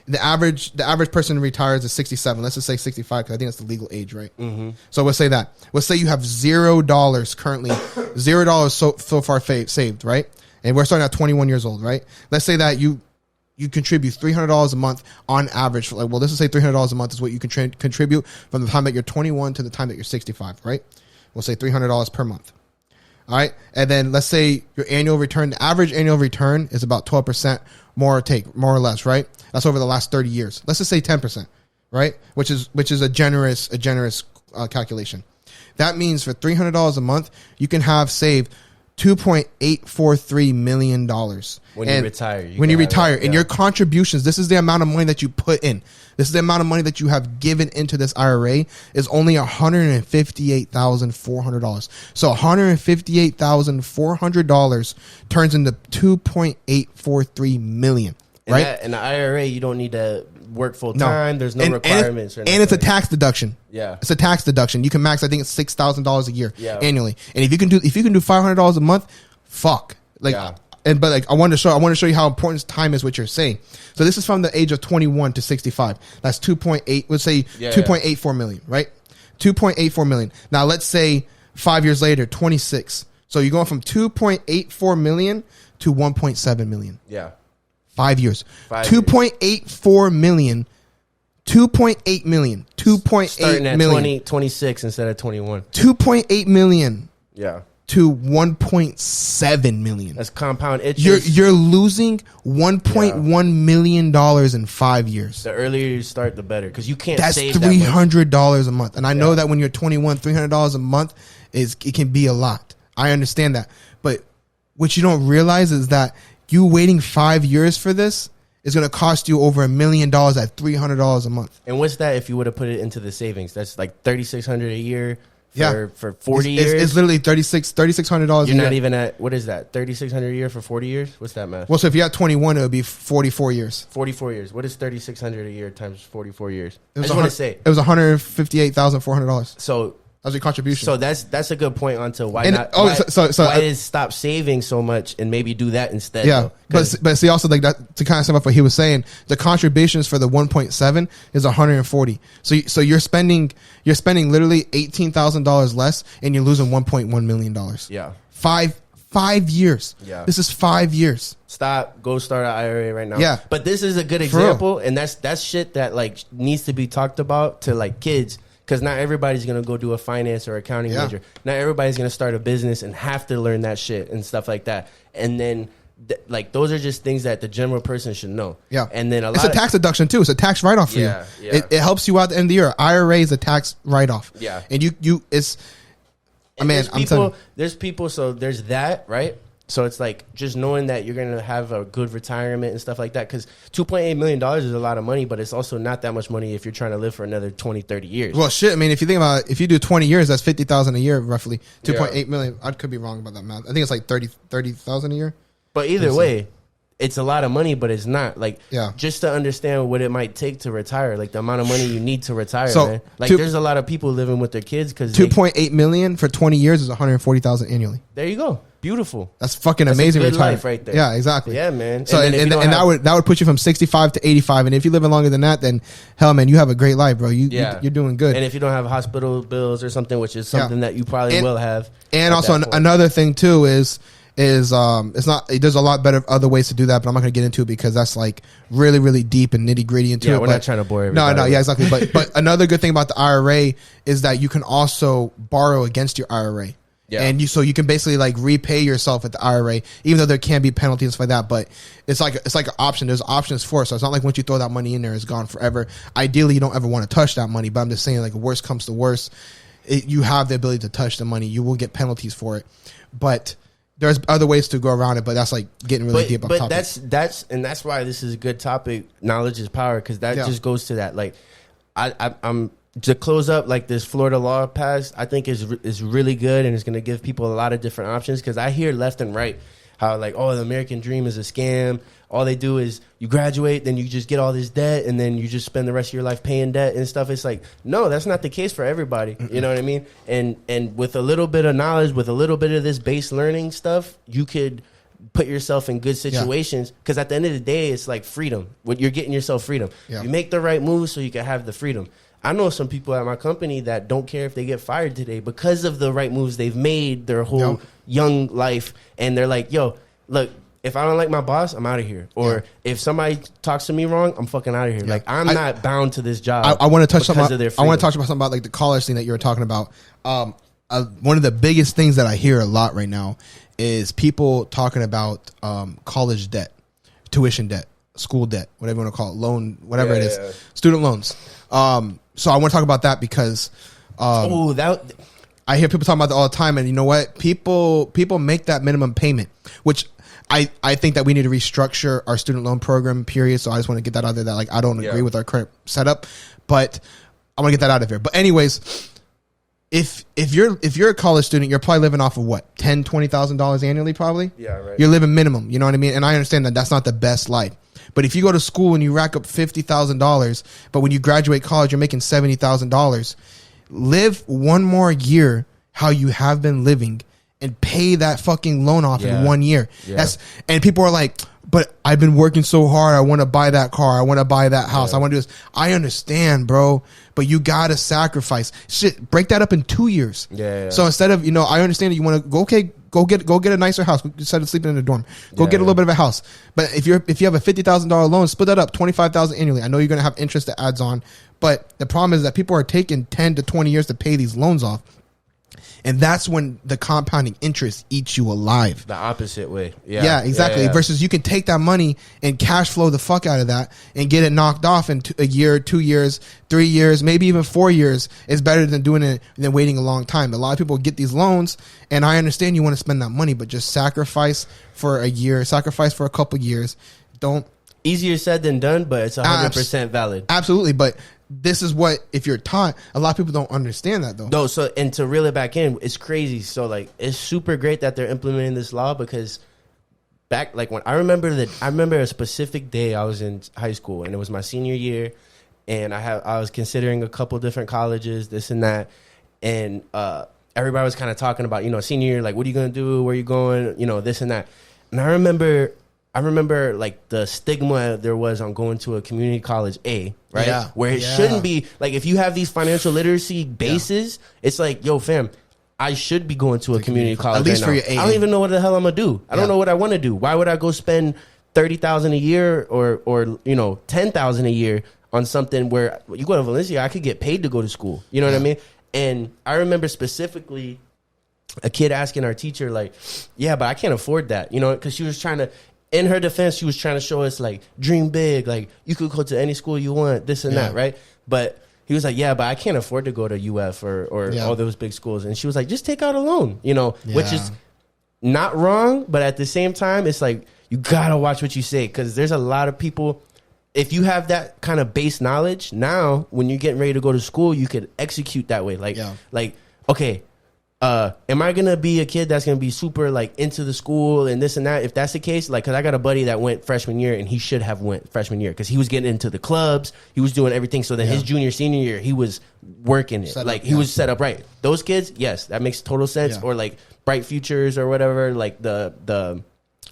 The average person retires is 67. Let's just say 65 because I think that's the legal age, right? Mm-hmm. So we'll say that. Let's say you have $0 currently, $0 so far saved, right? And we're starting at 21 years old, right? Let's say that you contribute $300 a month on average. For like, well, let's just say $300 a month is what you can contribute from the time that you're 21 to the time that you're 65, right? We'll say $300 per month. All right. And then let's say your annual return, the average annual return is about 12% more or less, right? That's over the last 30 years. Let's just say 10%, right? Which is a generous calculation. That means for $300 a month, you can have saved $2.843 million when you retire. When you retire, and your contributions, this is the amount of money that you put in. This is the amount of money that you have given into this IRA is only $158,400. So $158,400 turns into $2.843 million. Right? In the IRA, you don't need to work full time. There's no requirements. And it's a tax deduction. Yeah, it's a tax deduction. You can max, I think it's $6,000 a year annually. And if you can do $500 a month, fuck. Like, but like I want to show you how important time is what you're saying. So this is from the age of 21 to 65. That's 2.8. Let's say 2.84 million, right? 2.84 million. Now let's say 5 years later, 26. So you're going from 2.84 million to 1.7 million. Yeah. 5 years. 2.84 million. 2.8 million. 2.8 starting at million. 26 instead of 21. 2.8 million. Yeah. To 1.7 million. That's compound interest. You're losing $1.1 million in 5 years. The earlier you start, the better, because you can't. That's save $300 a month, and I know that when you're 21, $300 a month it can be a lot. I understand that, but what you don't realize is that you waiting 5 years for this is going to cost you over $1 million at $300 a month. And what's that if you would have put it into the savings? That's like $3,600 a year. For 40 years? It's literally $3,600 You're not even at, what is that, $3,600 a year for 40 years? What's that math? Well, so if you're at 21, it would be 44 years. 44 years. What is $3,600 a year times 44 years? I just want to say. It was $158,400. So that's your contribution. So that's a good point onto why and, not. Why is stop saving so much and maybe do that instead? Yeah, but see also like that to kind of sum up what he was saying. The contributions for the 1.7 is 140. So you're spending literally $18,000 less, and you're losing $1.1 million. Yeah, 5 years. Yeah, this is 5 years. Go start an IRA right now. Yeah, but this is a good example, and that's shit that like needs to be talked about to like kids. Because not everybody's going to go do a finance or accounting major. Not everybody's going to start a business and have to learn that shit and stuff like that. And then, like, those are just things that the general person should know. Yeah. And then it's a tax deduction, too. It's a tax write-off for you. Yeah. It helps you out at the end of the year. IRA is a tax write-off. Yeah. And there's people, so there's that, right? So it's like just knowing that you're going to have a good retirement and stuff like that. Because $2.8 million is a lot of money, but it's also not that much money if you're trying to live for another 20, 30 years. Well, shit. I mean, if you think about it, if you do 20 years, that's $50,000 a year, roughly. 2.8 million. I could be wrong about that math. I think it's like 30,000 a year. But either way, it's a lot of money, but it's not. Like, just to understand what it might take to retire, like the amount of money you need to retire, man. Like, there's a lot of people living with their kids because $2.8 million for 20 years is $140,000 annually. There you go. Beautiful. That's fucking amazing. That's a good life right there. Yeah, exactly. Yeah, man. So and that would put you from 65 to 85, and if you live longer than that, then hell, man, you have a great life, bro. You're doing good. And if you don't have hospital bills or something, which is something that you probably will have. And also another thing too is is it's not. There's a lot better other ways to do that, but I'm not going to get into it because that's like really really deep and nitty gritty into it. We're not trying to bore everybody. No, yeah, exactly. But another good thing about the IRA is that you can also borrow against your IRA. Yeah. And you can basically like repay yourself at the IRA, even though there can be penalties for that. But it's like an option. There's options for it. So it's not like once you throw that money in there, it's gone forever. Ideally, you don't ever want to touch that money. But I'm just saying, like, worst comes to worst, you have the ability to touch the money. You will get penalties for it. But there's other ways to go around it. But that's like getting really deep on topic. But that's why this is a good topic. Knowledge is power, because that just goes to that. Like, I'm. To close up, like, this Florida law pass, I think is really good, and it's going to give people a lot of different options, because I hear left and right how, like, oh, the American dream is a scam. All they do is you graduate, then you just get all this debt, and then you just spend the rest of your life paying debt and stuff. It's like, no, that's not the case for everybody. You know what I mean? And with a little bit of knowledge, with a little bit of this base learning stuff, you could put yourself in good situations, because at the end of the day, it's like freedom. When you're getting yourself freedom, you make the right move so you can have the freedom. I know some people at my company that don't care if they get fired today because of the right moves they've made their whole young life. And they're like, yo, look, if I don't like my boss, I'm out of here. Or if somebody talks to me wrong, I'm fucking out of here. Like, I'm not bound to this job. I want to touch something. I want to talk about something about like the college thing that you were talking about. One of the biggest things that I hear a lot right now is people talking about college debt, tuition debt, school debt, whatever you want to call it, loan, whatever it is, student loans. So I want to talk about that because I hear people talking about that all the time, and you know what? People make that minimum payment, which I think that we need to restructure our student loan program, period. So I just want to get that out there that, like, I don't agree with our current setup, but I want to get that out of there. But anyways, if you're a college student, you're probably living off of what, $10,000-$20,000 annually, probably. Yeah, right. You're living minimum. You know what I mean? And I understand that that's not the best life. But if you go to school and you rack up $50,000, but when you graduate college, you're making $70,000, live one more year how you have been living and pay that fucking loan off in 1 year. And people are like, but I've been working so hard. I want to buy that car. I want to buy that house. I want to do this. I understand, bro, but you got to sacrifice. Shit, break that up in 2 years. So instead of, I understand that you want to go, go get a nicer house instead of sleeping in a dorm. Go get a little bit of a house. But if you have a $50,000 loan, split that up, $25,000 annually. I know you're going to have interest that adds on, but the problem is that people are taking 10 to 20 years to pay these loans off. And that's when the compounding interest eats you alive. The opposite way. Yeah, exactly. Versus you can take that money and cash flow the fuck out of that and get it knocked off in a year, 2 years, 3 years, maybe even 4 years. It's better than doing it than waiting a long time. A lot of people get these loans, and I understand you want to spend that money, but just sacrifice for a year, sacrifice for a couple years. Don't. Easier said than done, but it's 100% valid. Absolutely, but this is what, if you're taught, a lot of people don't understand that though. No, so, and to reel it back in, it's crazy. So, like, it's super great that they're implementing this law, because back, like, when I remember a specific day I was in high school, and it was my senior year, and I was considering a couple different colleges, this and that, and everybody was kind of talking about, senior year, like, what are you gonna do, where are you going, this and that. And I remember like the stigma there was on going to a community college, right? Yeah, where it shouldn't be. Like, if you have these financial literacy bases, it's like, yo, fam, I should be going to a community college. At least for your A. I don't even know what the hell I'm gonna do. I don't know what I want to do. Why would I go spend $30,000 a year or $10,000 a year on something where you go to Valencia, I could get paid to go to school. You know what I mean? And I remember specifically a kid asking our teacher, like, yeah, but I can't afford that, because she was trying to. In her defense, she was trying to show us, like, dream big, like, you could go to any school you want, this and that, right? But he was like, yeah, but I can't afford to go to UF or all those big schools. And she was like, just take out a loan, which is not wrong. But at the same time, it's like, you got to watch what you say, because there's a lot of people, if you have that kind of base knowledge, now when you're getting ready to go to school, you could execute that way. Like, okay, am I going to be a kid that's going to be super, like, into the school and this and that? If that's the case, like, because I got a buddy that went freshman year, and he should have went freshman year because he was getting into the clubs. He was doing everything. So then his junior, senior year, he was working it. He was set up right. Those kids, yes, that makes total sense. Or, like, Bright Futures or whatever, like the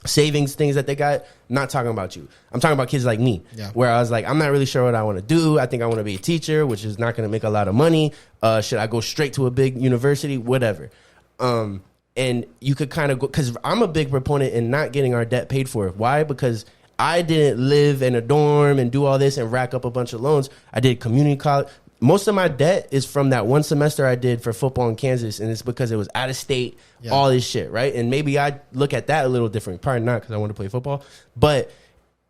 savings things that they got. Not talking about you. I'm talking about kids like me, where I was like, I'm not really sure what I want to do. I think I want to be a teacher, which is not going to make a lot of money. Should I go straight to a big university? Whatever. And you could kind of go, because I'm a big proponent in not getting our debt paid for. Why? Because I didn't live in a dorm and do all this and rack up a bunch of loans. I did community college. Most of my debt is from that one semester I did for football in Kansas, and it's because it was out of state, all this shit, right? And maybe I look at that a little different. Probably not, because I want to play football. But,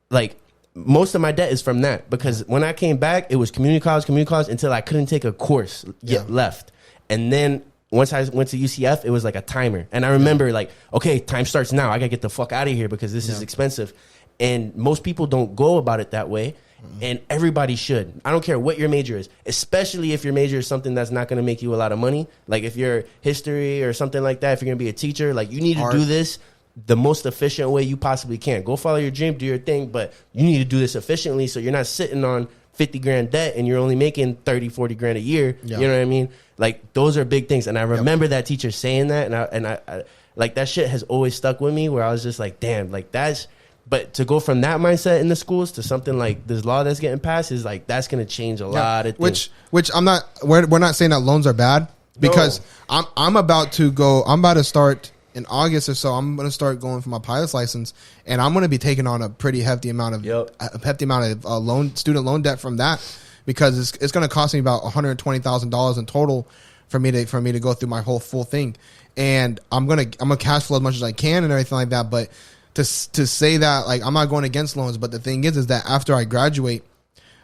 like, most of my debt is from that, because when I came back, it was community college, until I couldn't take a course left. And then once I went to UCF, it was like a timer. And I remember, like, okay, time starts now. I got to get the fuck out of here because this is expensive. And most people don't go about it that way. And everybody should. I don't care what your major is, especially if your major is something that's not going to make you a lot of money. Like if you're history or something like that, if you're going to be a teacher, like you need to do this the most efficient way you possibly can. Go follow your dream, do your thing, but you need to do this efficiently so you're not sitting on 50 grand debt and you're only making 30, 40 grand a year. You know what I mean? Like those are big things. And I remember that teacher saying that, and I like that shit has always stuck with me, where I was just like, damn, like that's. But to go from that mindset in the schools to something like this law that's getting passed is like, that's going to change a lot of things. Which I'm not, we're not saying that loans are bad, because I'm about to start in August or so. I'm going to start going for my pilot's license, and I'm going to be taking on a pretty hefty amount of student loan debt from that, because it's going to cost me about $120,000 in total for me to go through my whole full thing. And I'm going to cash flow as much as I can and everything like that. But to say that, like, I'm not going against loans, but the thing is that after I graduate,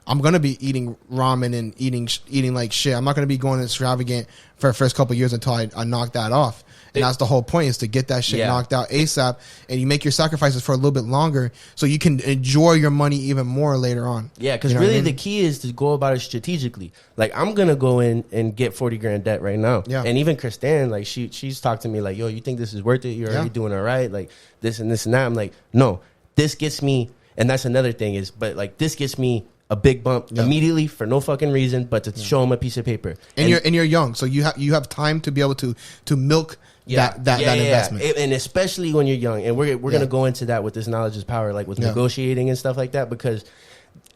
I'm going to be eating ramen and eating like shit. I'm not going to be going extravagant for the first couple of years until I knock that off. And that's the whole point, is to get that shit knocked out ASAP, and you make your sacrifices for a little bit longer so you can enjoy your money even more later on. Yeah, because really the key is to go about it strategically. Like, I'm going to go in and get 40 grand debt right now. Yeah. And even Christine, like, she's talked to me like, yo, you think this is worth it? You're already doing all right? Like, this and this and that. I'm like, no, this gets me, and that's another thing is, but like, this gets me a big bump immediately for no fucking reason, but to show them a piece of paper. And you're young, so you have time to be able to milk that investment. And especially when you're young, and we're going to go into that with this knowledge is power, like with negotiating and stuff like that, because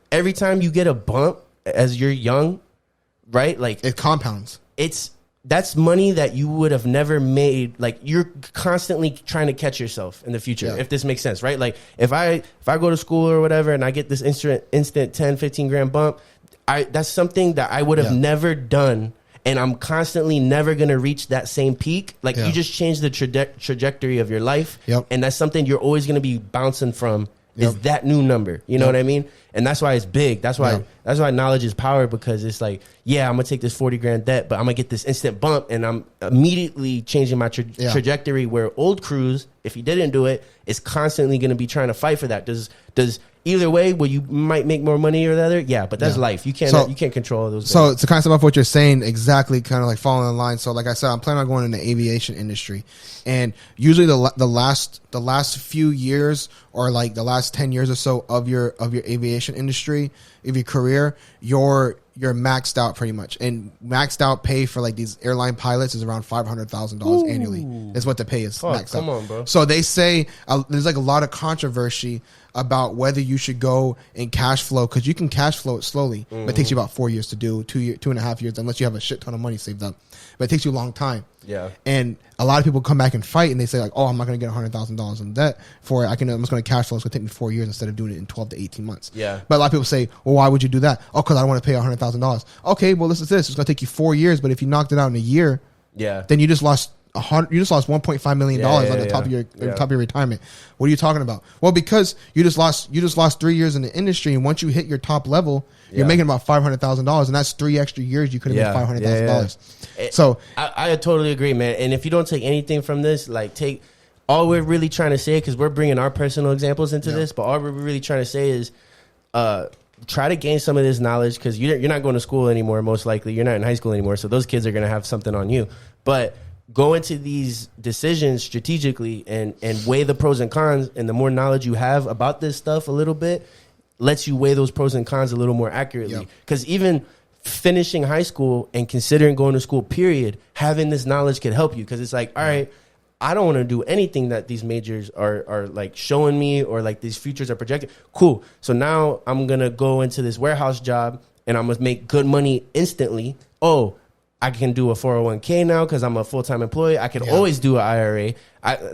every time you get a bump as you're young, right? Like, it compounds. That's money that you would have never made. Like, you're constantly trying to catch yourself in the future, if this makes sense, right? Like, if I go to school or whatever and I get this instant 10, 15 grand bump, that's something that I would have never done. And I'm constantly never going to reach that same peak. Like, you just change the trajectory of your life. And that's something you're always going to be bouncing from, is that new number. You know what I mean? And that's why it's big. That's why knowledge is power, because it's like, I'm going to take this 40 grand debt, but I'm going to get this instant bump, and I'm immediately changing my trajectory, where old crews, if he didn't do it, is constantly going to be trying to fight for that. Does either way, where you might make more money or the other, but that's life. You can't control those things. So to kind of sum up what you're saying, exactly, kind of like following in line. So like I said, I'm planning on going in the aviation industry, and usually the last few years, or like the last 10 years or so of your aviation industry, of your career, you're maxed out pretty much. And maxed out pay for like these airline pilots is around $500,000 annually. That's what the pay is maxed out. On, bro. So they say there's like a lot of controversy about whether you should go and cash flow, because you can cash flow it slowly, but it takes you about 4 years to do, 2.5 years, unless you have a shit ton of money saved up. But it takes you a long time. Yeah. And a lot of people come back and fight, and they say like, oh, I'm not going to get $100,000 in debt for it. I'm just going to cash flow. It's going to take me 4 years instead of doing it in 12 to 18 months. Yeah. But a lot of people say, well, why would you do that? Oh, because I don't want to pay $100,000. Okay, well, this is this. It's going to take you 4 years, but if you knocked it out in a year, then you just lost $1.5 million on the top of your top of your retirement. What are you talking about? Well, because you just lost 3 years in the industry, and once you hit your top level, you're making about $500,000, and that's 3 extra years you could have made $500,000. So I totally agree, man. And if you don't take anything from this, like all we're really trying to say, because we're bringing our personal examples into this, but all we're really trying to say is try to gain some of this knowledge, because you're not going to school anymore, most likely. You're not in high school anymore, so those kids are going to have something on you. But go into these decisions strategically and weigh the pros and cons, and the more knowledge you have about this stuff a little bit lets you weigh those pros and cons a little more accurately. Because even finishing high school and considering going to school, period, having this knowledge can help you, because it's like, all right, I don't want to do anything that these majors are like showing me, or like these futures are projected. Cool. So now I'm going to go into this warehouse job, and I'm going to make good money instantly. Oh, I can do a 401k now because I'm a full-time employee. I could always do an IRA.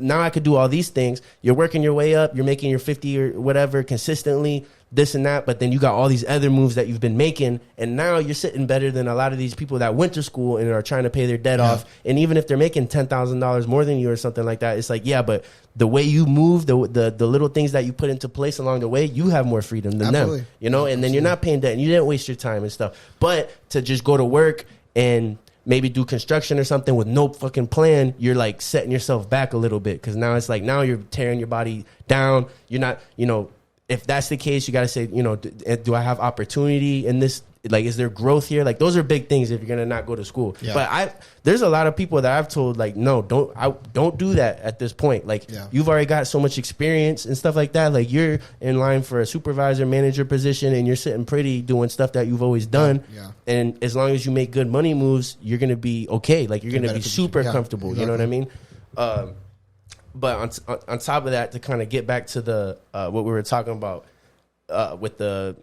Now I could do all these things. You're working your way up. You're making your 50 or whatever consistently, this and that. But then you got all these other moves that you've been making. And now you're sitting better than a lot of these people that went to school and are trying to pay their debt off. And even if they're making $10,000 more than you or something like that, it's like, yeah, but the way you move, the little things that you put into place along the way, you have more freedom than them. You know, and then you're not paying debt and you didn't waste your time and stuff. But to just go to work and maybe do construction or something with no fucking plan, you're like setting yourself back a little bit, because now it's like, now you're tearing your body down. You're not, you know, if that's the case, you got to say, you know, do I have opportunity in this? Like, is there growth here? Like, those are big things if you're gonna not go to school. But there's a lot of people that I've told, like, no, don't do that at this point. Like, you've already got so much experience and stuff like that. Like, you're in line for a supervisor, manager position, and you're sitting pretty doing stuff that you've always done. And as long as you make good money moves, you're gonna be okay. Like, you're gonna be super comfortable. You know what I mean? But on top of that, to kind of get back to the what we were talking about with the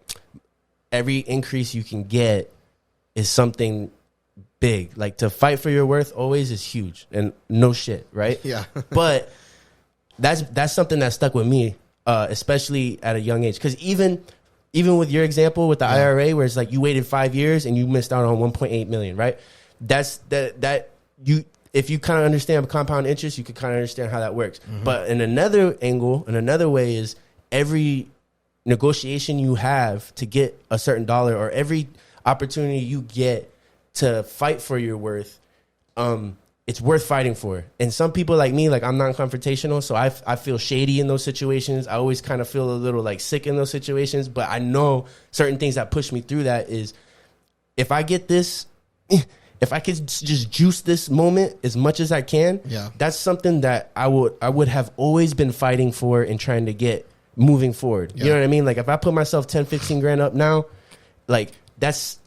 every increase you can get is something big. Like, to fight for your worth always is huge, and no shit, right? But that's something that stuck with me, especially at a young age. Because even with your example with the IRA, where it's like you waited 5 years and you missed out on 1.8 million, right? That's that you. If you kind of understand compound interest, you could kind of understand how that works. But in another angle, in another way, is every negotiation you have to get a certain dollar, or every opportunity you get to fight for your worth, it's worth fighting for. And some people like me, like, I'm non-confrontational, so I feel shady in those situations. I always kind of feel a little like sick in those situations, but I know certain things that push me through that is, if I get this, if I could just juice this moment as much as I can, that's something that I would have always been fighting for and trying to get moving forward. You know what I mean? Like, if I put myself 10, 15 grand up now, like, that's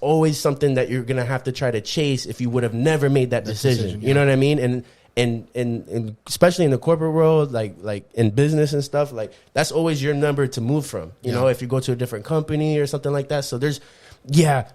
always something that you're gonna have to try to chase if you would have never made that decision. You know what I mean? And especially in the corporate world, like in business and stuff, like, that's always your number to move from. You know, if you go to a different company or something like that. So there's,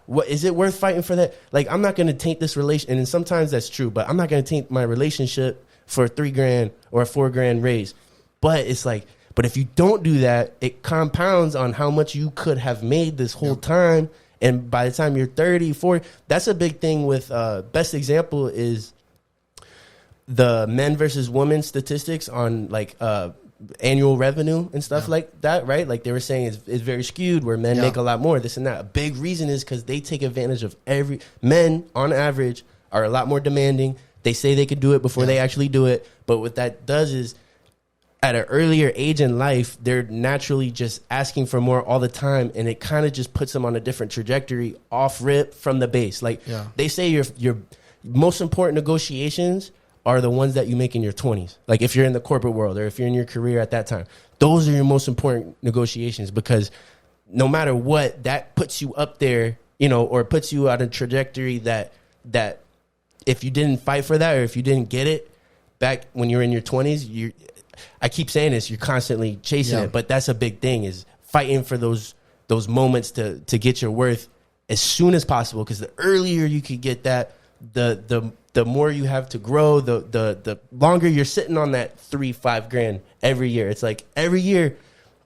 what is it worth fighting for that? Like, I'm not going to taint this relation, and sometimes that's true, but I'm not going to taint my relationship for $3,000 or a $4,000 raise. But it's like, but if you don't do that, it compounds on how much you could have made this whole time. And by the time you're 30, 40, that's a big thing with, best example is the men versus women statistics on, like, annual revenue and stuff like that, right? Like, they were saying it's very skewed, where men make a lot more, this and that. A big reason is because they take advantage of men on average are a lot more demanding. They say they could do it before they actually do it. But what that does is, at an earlier age in life, they're naturally just asking for more all the time, and it kind of just puts them on a different trajectory off rip from the base. Like, they say your most important negotiations are the ones that you make in your 20s. Like, if you're in the corporate world, or if you're in your career at that time, those are your most important negotiations, because no matter what, that puts you up there, you know, or puts you on a trajectory that if you didn't fight for that, or if you didn't get it back when you're in your 20s, I keep saying this, you're constantly chasing it, but that's a big thing, is fighting for those moments to get your worth as soon as possible, because the earlier you could get that, the more you have to grow, the longer you're sitting on that $3-5 grand every year. It's like every year,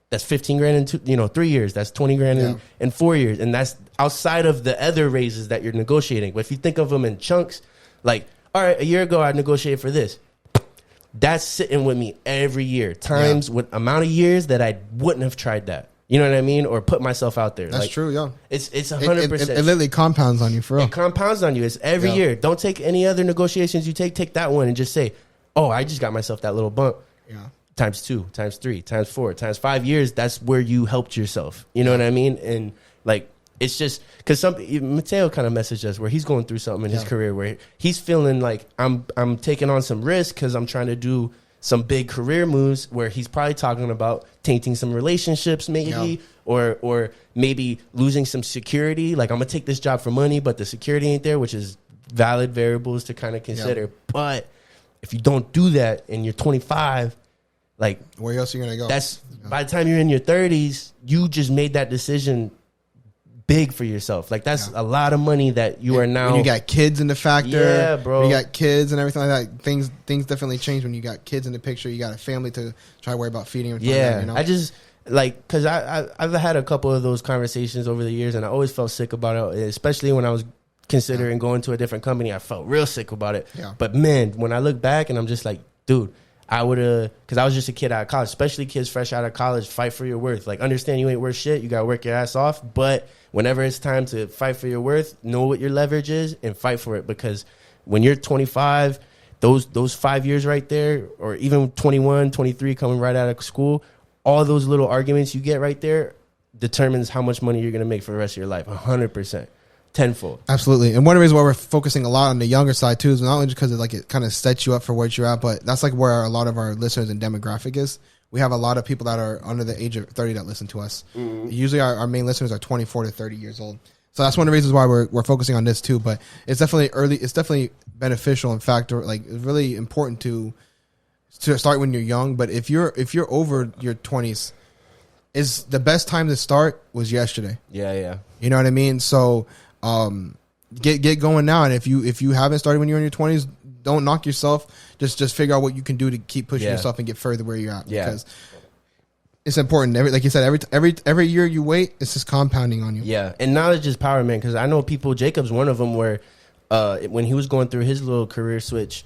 that's 15 grand in 3 years. That's 20 grand in 4 years. And that's outside of the other raises that you're negotiating. But if you think of them in chunks, like, all right, a year ago I negotiated for this. That's sitting with me every year, times with amount of years that I wouldn't have tried that. You know what I mean? Or put myself out there. That's true, It's 100%. It literally compounds on you, for real. It compounds on you. It's every year. Don't take any other negotiations you take. Take that one and just say, oh, I just got myself that little bump. Times 2, times 3, times 4, times 5 years. That's where you helped yourself. You know what I mean? And, like, it's just because Mateo kind of messaged us where he's going through something in his career where he's feeling like I'm taking on some risk because I'm trying to do some big career moves, where he's probably talking about tainting some relationships maybe, or maybe losing some security. Like, I'm gonna take this job for money, but the security ain't there, which is valid variables to kind of consider. But if you don't do that and you're 25, like, where else are you gonna go? That's by the time you're in your 30s, you just made that decision big for yourself. Like that's a lot of money that you are now. When you got kids in the factor, yeah, bro. When you got kids and everything like that. Things definitely change when you got kids in the picture. You got a family to try to worry about feeding. And Yeah, that, you know? I just like because I've had a couple of those conversations over the years, and I always felt sick about it, especially when I was considering going to a different company. I felt real sick about it. Yeah. But man, when I look back and I'm just like, dude, I would have, because I was just a kid out of college, especially kids fresh out of college, fight for your worth. Like, understand you ain't worth shit. You got to work your ass off. But whenever it's time to fight for your worth, know what your leverage is and fight for it. Because when you're 25, those 5 years right there, or even 21, 23 coming right out of school, all those little arguments you get right there determines how much money you're going to make for the rest of your life. 100%. Tenfold. Absolutely. And one of the reasons why we're focusing a lot on the younger side too is not only because it kind of sets you up for where you're at, but that's like where a lot of our listeners and demographic is. We have a lot of people that are under the age of 30 that listen to us. Mm-hmm. Usually our main listeners are 24 to 30 years old. So that's one of the reasons why we're focusing on this too. But it's definitely early. It's definitely beneficial. In fact, like it's really important to start when you're young. But if you're over your 20s, is the best time to start was yesterday. Yeah. You know what I mean? So get going now, and if you haven't started when you're in your 20s, don't knock yourself. Just figure out what you can do to keep pushing yourself and get further where you're at. Because it's important. Like you said, every year you wait, it's just compounding on you. Yeah, and knowledge is power, man. Because I know people. Jacob's one of them. Where when he was going through his little career switch,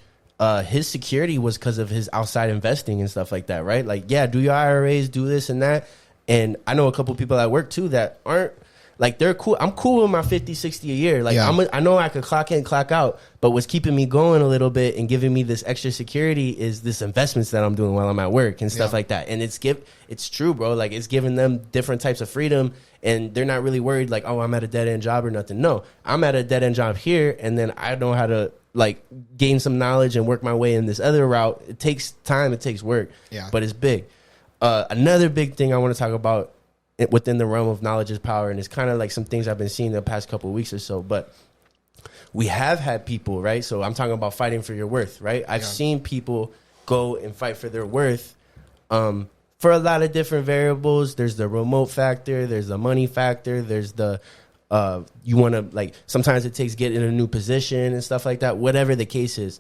his security was because of his outside investing and stuff like that, right? Like, yeah, do your IRAs, do this and that. And I know a couple people at work too that aren't. Like, they're cool. I'm cool with my 50, 60 a year. Like, I know I could clock in, clock out. But what's keeping me going a little bit and giving me this extra security is this investments that I'm doing while I'm at work and stuff like that. And it's true, bro. Like, it's giving them different types of freedom. And they're not really worried like, oh, I'm at a dead-end job or nothing. No, I'm at a dead-end job here. And then I know how to, like, gain some knowledge and work my way in this other route. It takes time. It takes work. Yeah. But it's big. Another big thing I want to talk about within the realm of knowledge is power, and it's kind of like some things I've been seeing the past couple of weeks or so, but we have had people, right? So I'm talking about fighting for your worth, right? I've seen people go and fight for their worth for a lot of different variables. There's the remote factor, there's the money factor, there's the you want to, like, sometimes it takes getting in a new position and stuff like that, whatever the case is.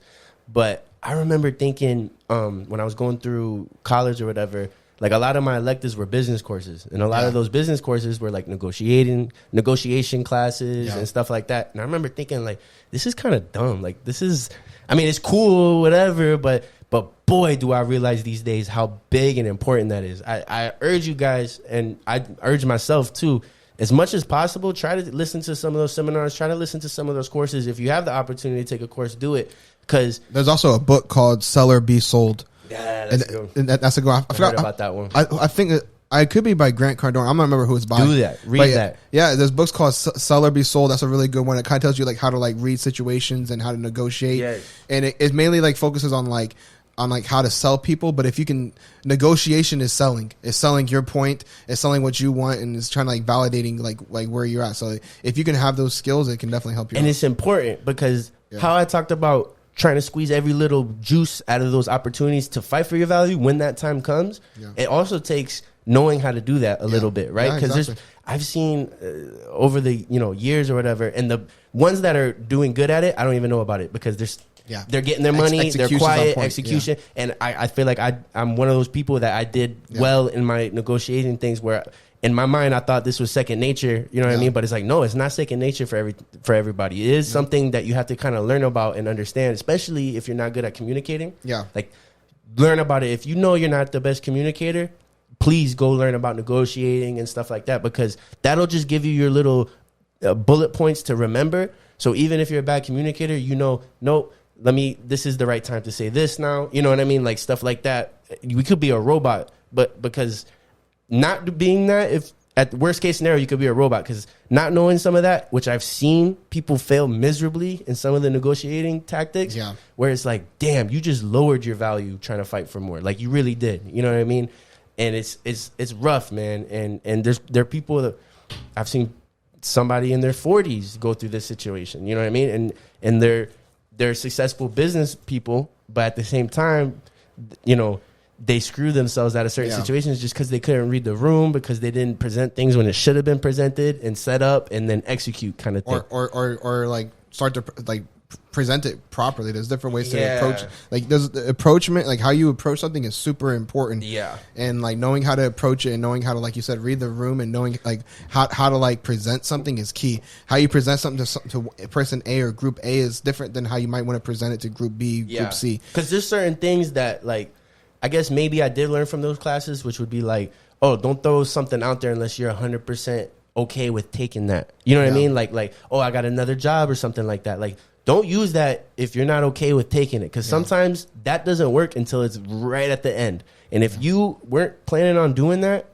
But I remember thinking when I was going through college or whatever, like, a lot of my electives were business courses, and a lot of those business courses were like negotiation classes and stuff like that. And I remember thinking, like, this is kind of dumb. Like, this is, I mean, it's cool, whatever, but boy, do I realize these days how big and important that is. I urge you guys, and I urge myself too, as much as possible, try to listen to some of those seminars, try to listen to some of those courses. If you have the opportunity to take a course, do it. Because there's also a book called Sell or Be Sold. Yeah, that's good. And that's a go. I forgot about that one. I think it could be by Grant Cardone. I'm not remember who it's by. Do that. Read that. Yeah, there's books called Sell or Be Sold. That's a really good one. It kind of tells you like how to like read situations and how to negotiate. Yeah. And it mainly like focuses on like how to sell people. But if you can, negotiation is selling. It's selling your point. It's selling what you want, and it's trying to like validating like where you're at. So if you can have those skills, it can definitely help you. And it's important because how I talked about trying to squeeze every little juice out of those opportunities to fight for your value when that time comes. It also takes knowing how to do that a little bit, right? Because I've seen over the years or whatever, and the ones that are doing good at it, I don't even know about it because they're getting their money, they're quiet, execution, and I feel like I'm one of those people that I did well in my negotiating things where in my mind I thought this was second nature, you know what I mean? But it's like, no, it's not second nature for everybody. It is something that you have to kind of learn about and understand, especially if you're not good at communicating. Like, learn about it. If you know you're not the best communicator, please go learn about negotiating and stuff like that, because that'll just give you your little bullet points to remember. So even if you're a bad communicator, nope, this is the right time to say this now. You know what I mean? Like, stuff like that. We could be a robot, but because not being that, if at the worst case scenario, you could be a robot, because not knowing some of that, which I've seen people fail miserably in some of the negotiating tactics, where it's like, damn, you just lowered your value trying to fight for more. Like, you really did. You know what I mean? And it's rough, man. And there are people that I've seen somebody in their 40s go through this situation. You know what I mean? And they're successful business people, but at the same time, they screw themselves out of certain situations just because they couldn't read the room, because they didn't present things when it should have been presented and set up and then execute kind of thing. Or like start to like present it properly. There's different ways to approach. Like there's the approachment, like how you approach something is super important. Yeah. And like knowing how to approach it and knowing how to, like you said, read the room and knowing like how to like present something is key. How you present something to person A or group A is different than how you might want to present it to group B, group C. Because there's certain things that, like, I guess maybe I did learn from those classes, which would be like, oh, don't throw something out there unless you're 100% okay with taking that. You know what I mean? Like, oh, I got another job or something like that. Like, don't use that if you're not okay with taking it, because sometimes that doesn't work until it's right at the end. And if you weren't planning on doing that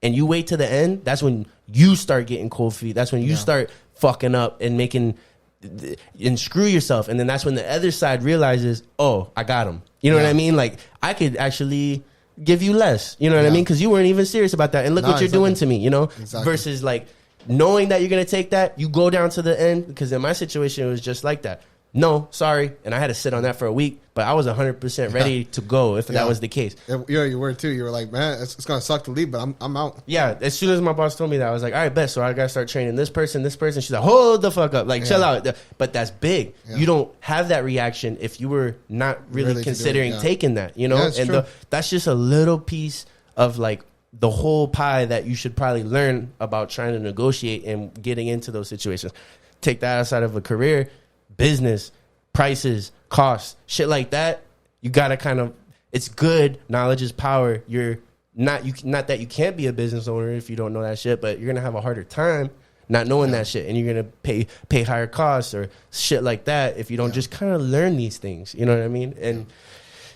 and you wait to the end, that's when you start getting cold feet. That's when you start fucking up and making and screw yourself. And then that's when the other side realizes, oh, I got him. You know what I mean? Like, I could actually give you less. You know what I mean? Because you weren't even serious about that. And look what you're doing to me, you know? Versus like knowing that you're going to take that, you go down to the end. Because in my situation, it was just like that. No, sorry. And I had to sit on that for a week, but I was 100% ready to go if that was the case. Yeah, you were too. You were like, man, it's going to suck to leave, but I'm out. Yeah, as soon as my boss told me that, I was like, all right, bet. So I got to start training this person. She's like, hold the fuck up. Like, chill out. But that's big. Yeah. You don't have that reaction if you were not really considering taking that, you know? And that's just a little piece of like the whole pie that you should probably learn about trying to negotiate and getting into those situations. Take that outside of a career. Business, prices, costs, shit like that. You gotta kind of. It's good. Knowledge is power. You're not that you can't be a business owner if you don't know that shit, but you're gonna have a harder time not knowing that shit, and you're gonna pay higher costs or shit like that if you don't just kind of learn these things. You know what I mean? And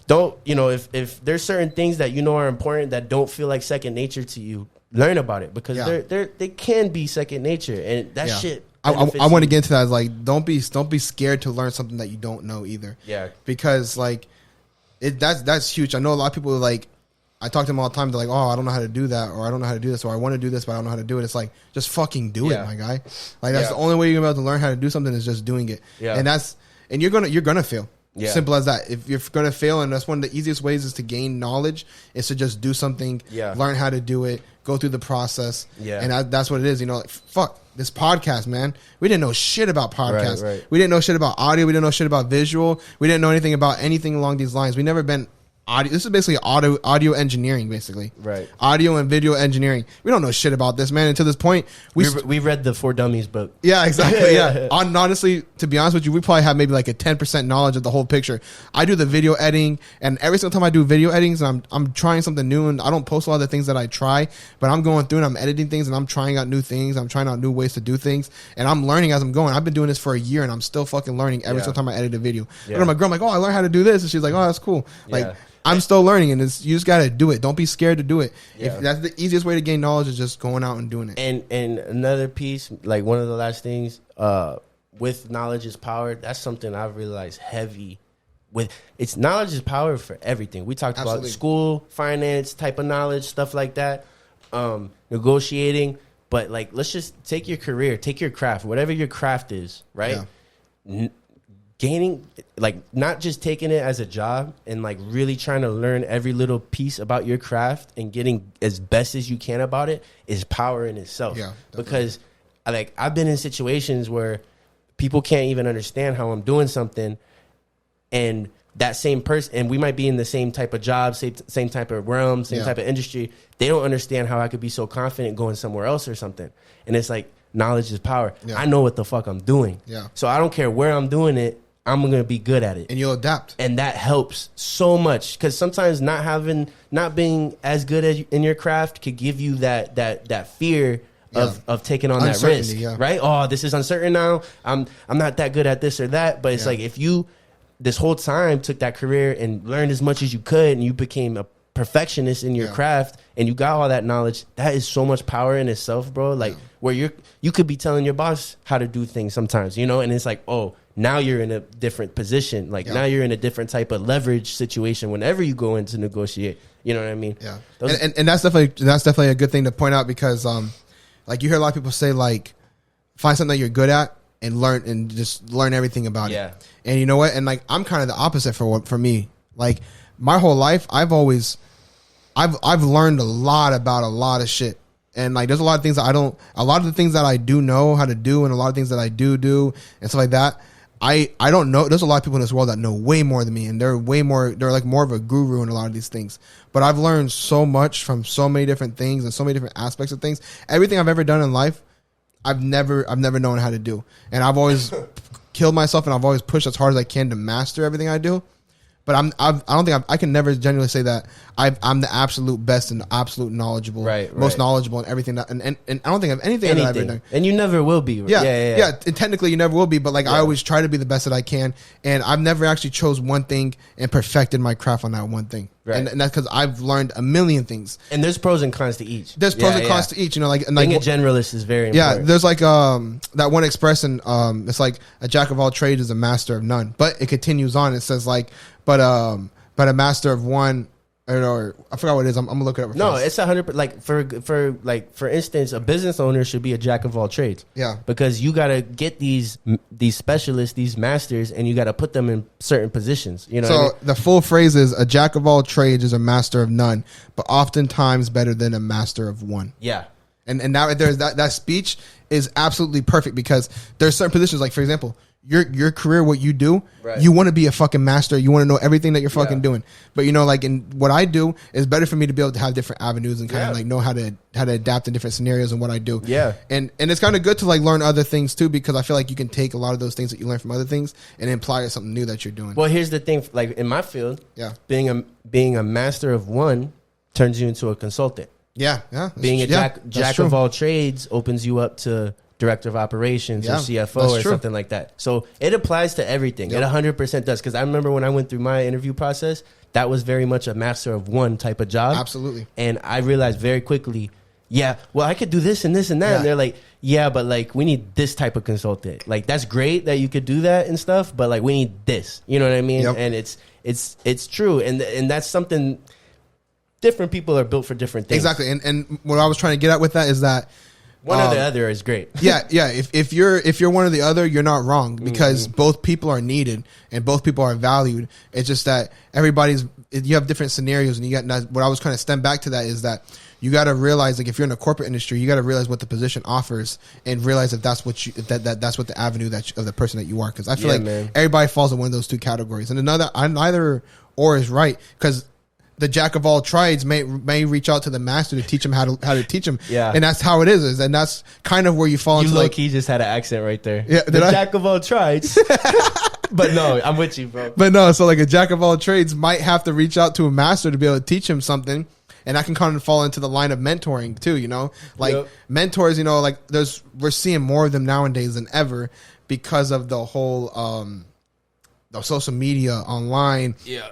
don't, you know, if there's certain things that you know are important that don't feel like second nature to you, learn about it, because they can be second nature, and that shit. I want to get into that. Is like, don't be scared to learn something that you don't know either. Yeah, because like that's huge. I know a lot of people like, I talk to them all the time. They're like, oh, I don't know how to do that, or I don't know how to do this, or I want to do this, but I don't know how to do it. It's like, just fucking do it, my guy. Like that's the only way you're gonna be able to learn how to do something is just doing it. Yeah, and you're gonna fail. Yeah. Simple as that. If you're going to fail, and that's one of the easiest ways is to gain knowledge, is to just do something, learn how to do it, go through the process. Yeah. And that's what it is. You know, like, fuck this podcast, man. We didn't know shit about podcasts. Right. We didn't know shit about audio. We didn't know shit about visual. We didn't know anything about anything along these lines. We never been audio. This is basically audio engineering, basically. Right. Audio and video engineering. We don't know shit about this, man. And to this point, we read the For Dummies book. Yeah, exactly. Yeah. Honestly, to be honest with you, we probably have maybe like a 10% knowledge of the whole picture. I do the video editing, and every single time I do video editings, and I'm trying something new, and I don't post a lot of the things that I try, but I'm going through and I'm editing things, and I'm trying out new things. I'm trying out new ways to do things, and I'm learning as I'm going. I've been doing this for a year, and I'm still fucking learning every single time I edit a video. Yeah. But my girl, I'm like, oh, I learned how to do this, and she's like, oh, that's cool. Like, I'm still learning, and you just gotta do it. Don't be scared to do it. Yeah. If that's the easiest way to gain knowledge, is just going out and doing it. And another piece, like one of the last things, with knowledge is power. That's something I've realized heavy. It's knowledge is power for everything. We talked about school, finance type of knowledge, stuff like that, negotiating. But like, let's just take your career, take your craft, whatever your craft is, right? Yeah. Gaining, like, not just taking it as a job and like really trying to learn every little piece about your craft and getting as best as you can about it is power in itself. Yeah, because like, I've been in situations where people can't even understand how I'm doing something, and that same person, and we might be in the same type of job, same type of realm, same type of industry. They don't understand how I could be so confident going somewhere else or something. And it's like, knowledge is power. Yeah. I know what the fuck I'm doing. Yeah. So I don't care where I'm doing it. I'm going to be good at it. And you'll adapt. And that helps so much, because sometimes not being as good as in your craft could give you that fear of taking on that risk, right? Oh, this is uncertain now. I'm not that good at this or that. But it's like, if you this whole time took that career and learned as much as you could, and you became a perfectionist in your craft, and you got all that knowledge, that is so much power in itself, bro. Like, where you could be telling your boss how to do things sometimes, you know, and it's like, oh, now you're in a different position. Like, now you're in a different type of leverage situation whenever you go in to negotiate. You know what I mean? Yeah. And that's definitely a good thing to point out, because like, you hear a lot of people say, like, find something that you're good at and just learn everything about it. And you know what? And like, I'm kind of the opposite for me. Like, my whole life, I've always I've learned a lot about a lot of shit. And like, there's a lot of things that a lot of the things that I do know how to do, and a lot of things that I do and stuff like that. I don't know. There's a lot of people in this world that know way more than me, and they're like more of a guru in a lot of these things. But I've learned so much from so many different things and so many different aspects of things. Everything I've ever done in life, I've never known how to do. And I've always killed myself, and I've always pushed as hard as I can to master everything I do. But I don't think I can never genuinely say that I'm the absolute best and the absolute knowledgeable, most knowledgeable in everything. And I don't think of anything that I've ever done. And you never will be. Yeah. And technically, you never will be. But like, I always try to be the best that I can. And I've never actually chose one thing and perfected my craft on that one thing. Right. And that's because I've learned a million things. And there's pros and cons to each. There's pros and cons to each. You know, like being a generalist is very important. Yeah, there's like that one expression. It's like a jack of all trades is a master of none. But it continues on. It says like, but a master of one. Or I forgot what it is. I'm gonna look it up. No, it's 100%. Like for instance, a business owner should be a jack of all trades. Yeah, because you gotta get these specialists, these masters, and you gotta put them in certain positions. You know. So what I mean? The full phrase is a jack of all trades is a master of none, but oftentimes better than a master of one. Yeah. And now there's that speech is absolutely perfect, because there's certain positions, like for example, your career, what you do, you want to be a fucking master. You want to know everything that you're fucking doing. But you know, like in what I do, is better for me to be able to have different avenues and kind of like know how to adapt in different scenarios and what I do. Yeah. And it's kind of good to like learn other things too, because I feel like you can take a lot of those things that you learn from other things and apply it to something new that you're doing. Well, here's the thing, like in my field, being a master of one turns you into a consultant. Yeah. Being a jack of all trades opens you up to director of operations or CFO or something like that. So it applies to everything. It 100% does. Because I remember when I went through my interview process, that was very much a master of one type of job. Absolutely. And I realized very quickly, well, I could do this and this and that. Yeah. And they're like, but like we need this type of consultant. Like that's great that you could do that and stuff, but like we need this. You know what I mean? Yep. And it's true. And that's something different people are built for different things. Exactly. And what I was trying to get at with that is that one or the other is great. Yeah. If you're one or the other, you're not wrong, because both people are needed and both people are valued. It's just that you have different scenarios, and you got what I was trying to stem back to that is that you got to realize, like if you're in the corporate industry, you got to realize what the position offers and realize if that's what that's what the avenue of the person that you are. Because I feel everybody falls in one of those two categories, and neither or is right, because the jack of all trades may reach out to the master to teach him how to teach him. Yeah. And that's how it is. And that's kind of where you fall into. You low-key just had an accent right there. Yeah, jack of all trades. But no, I'm with you, bro. But no, so like a jack of all trades might have to reach out to a master to be able to teach him something. And that can kind of fall into the line of mentoring too, you know? Like mentors, you know, like we're seeing more of them nowadays than ever because of the whole the social media, online. Yeah.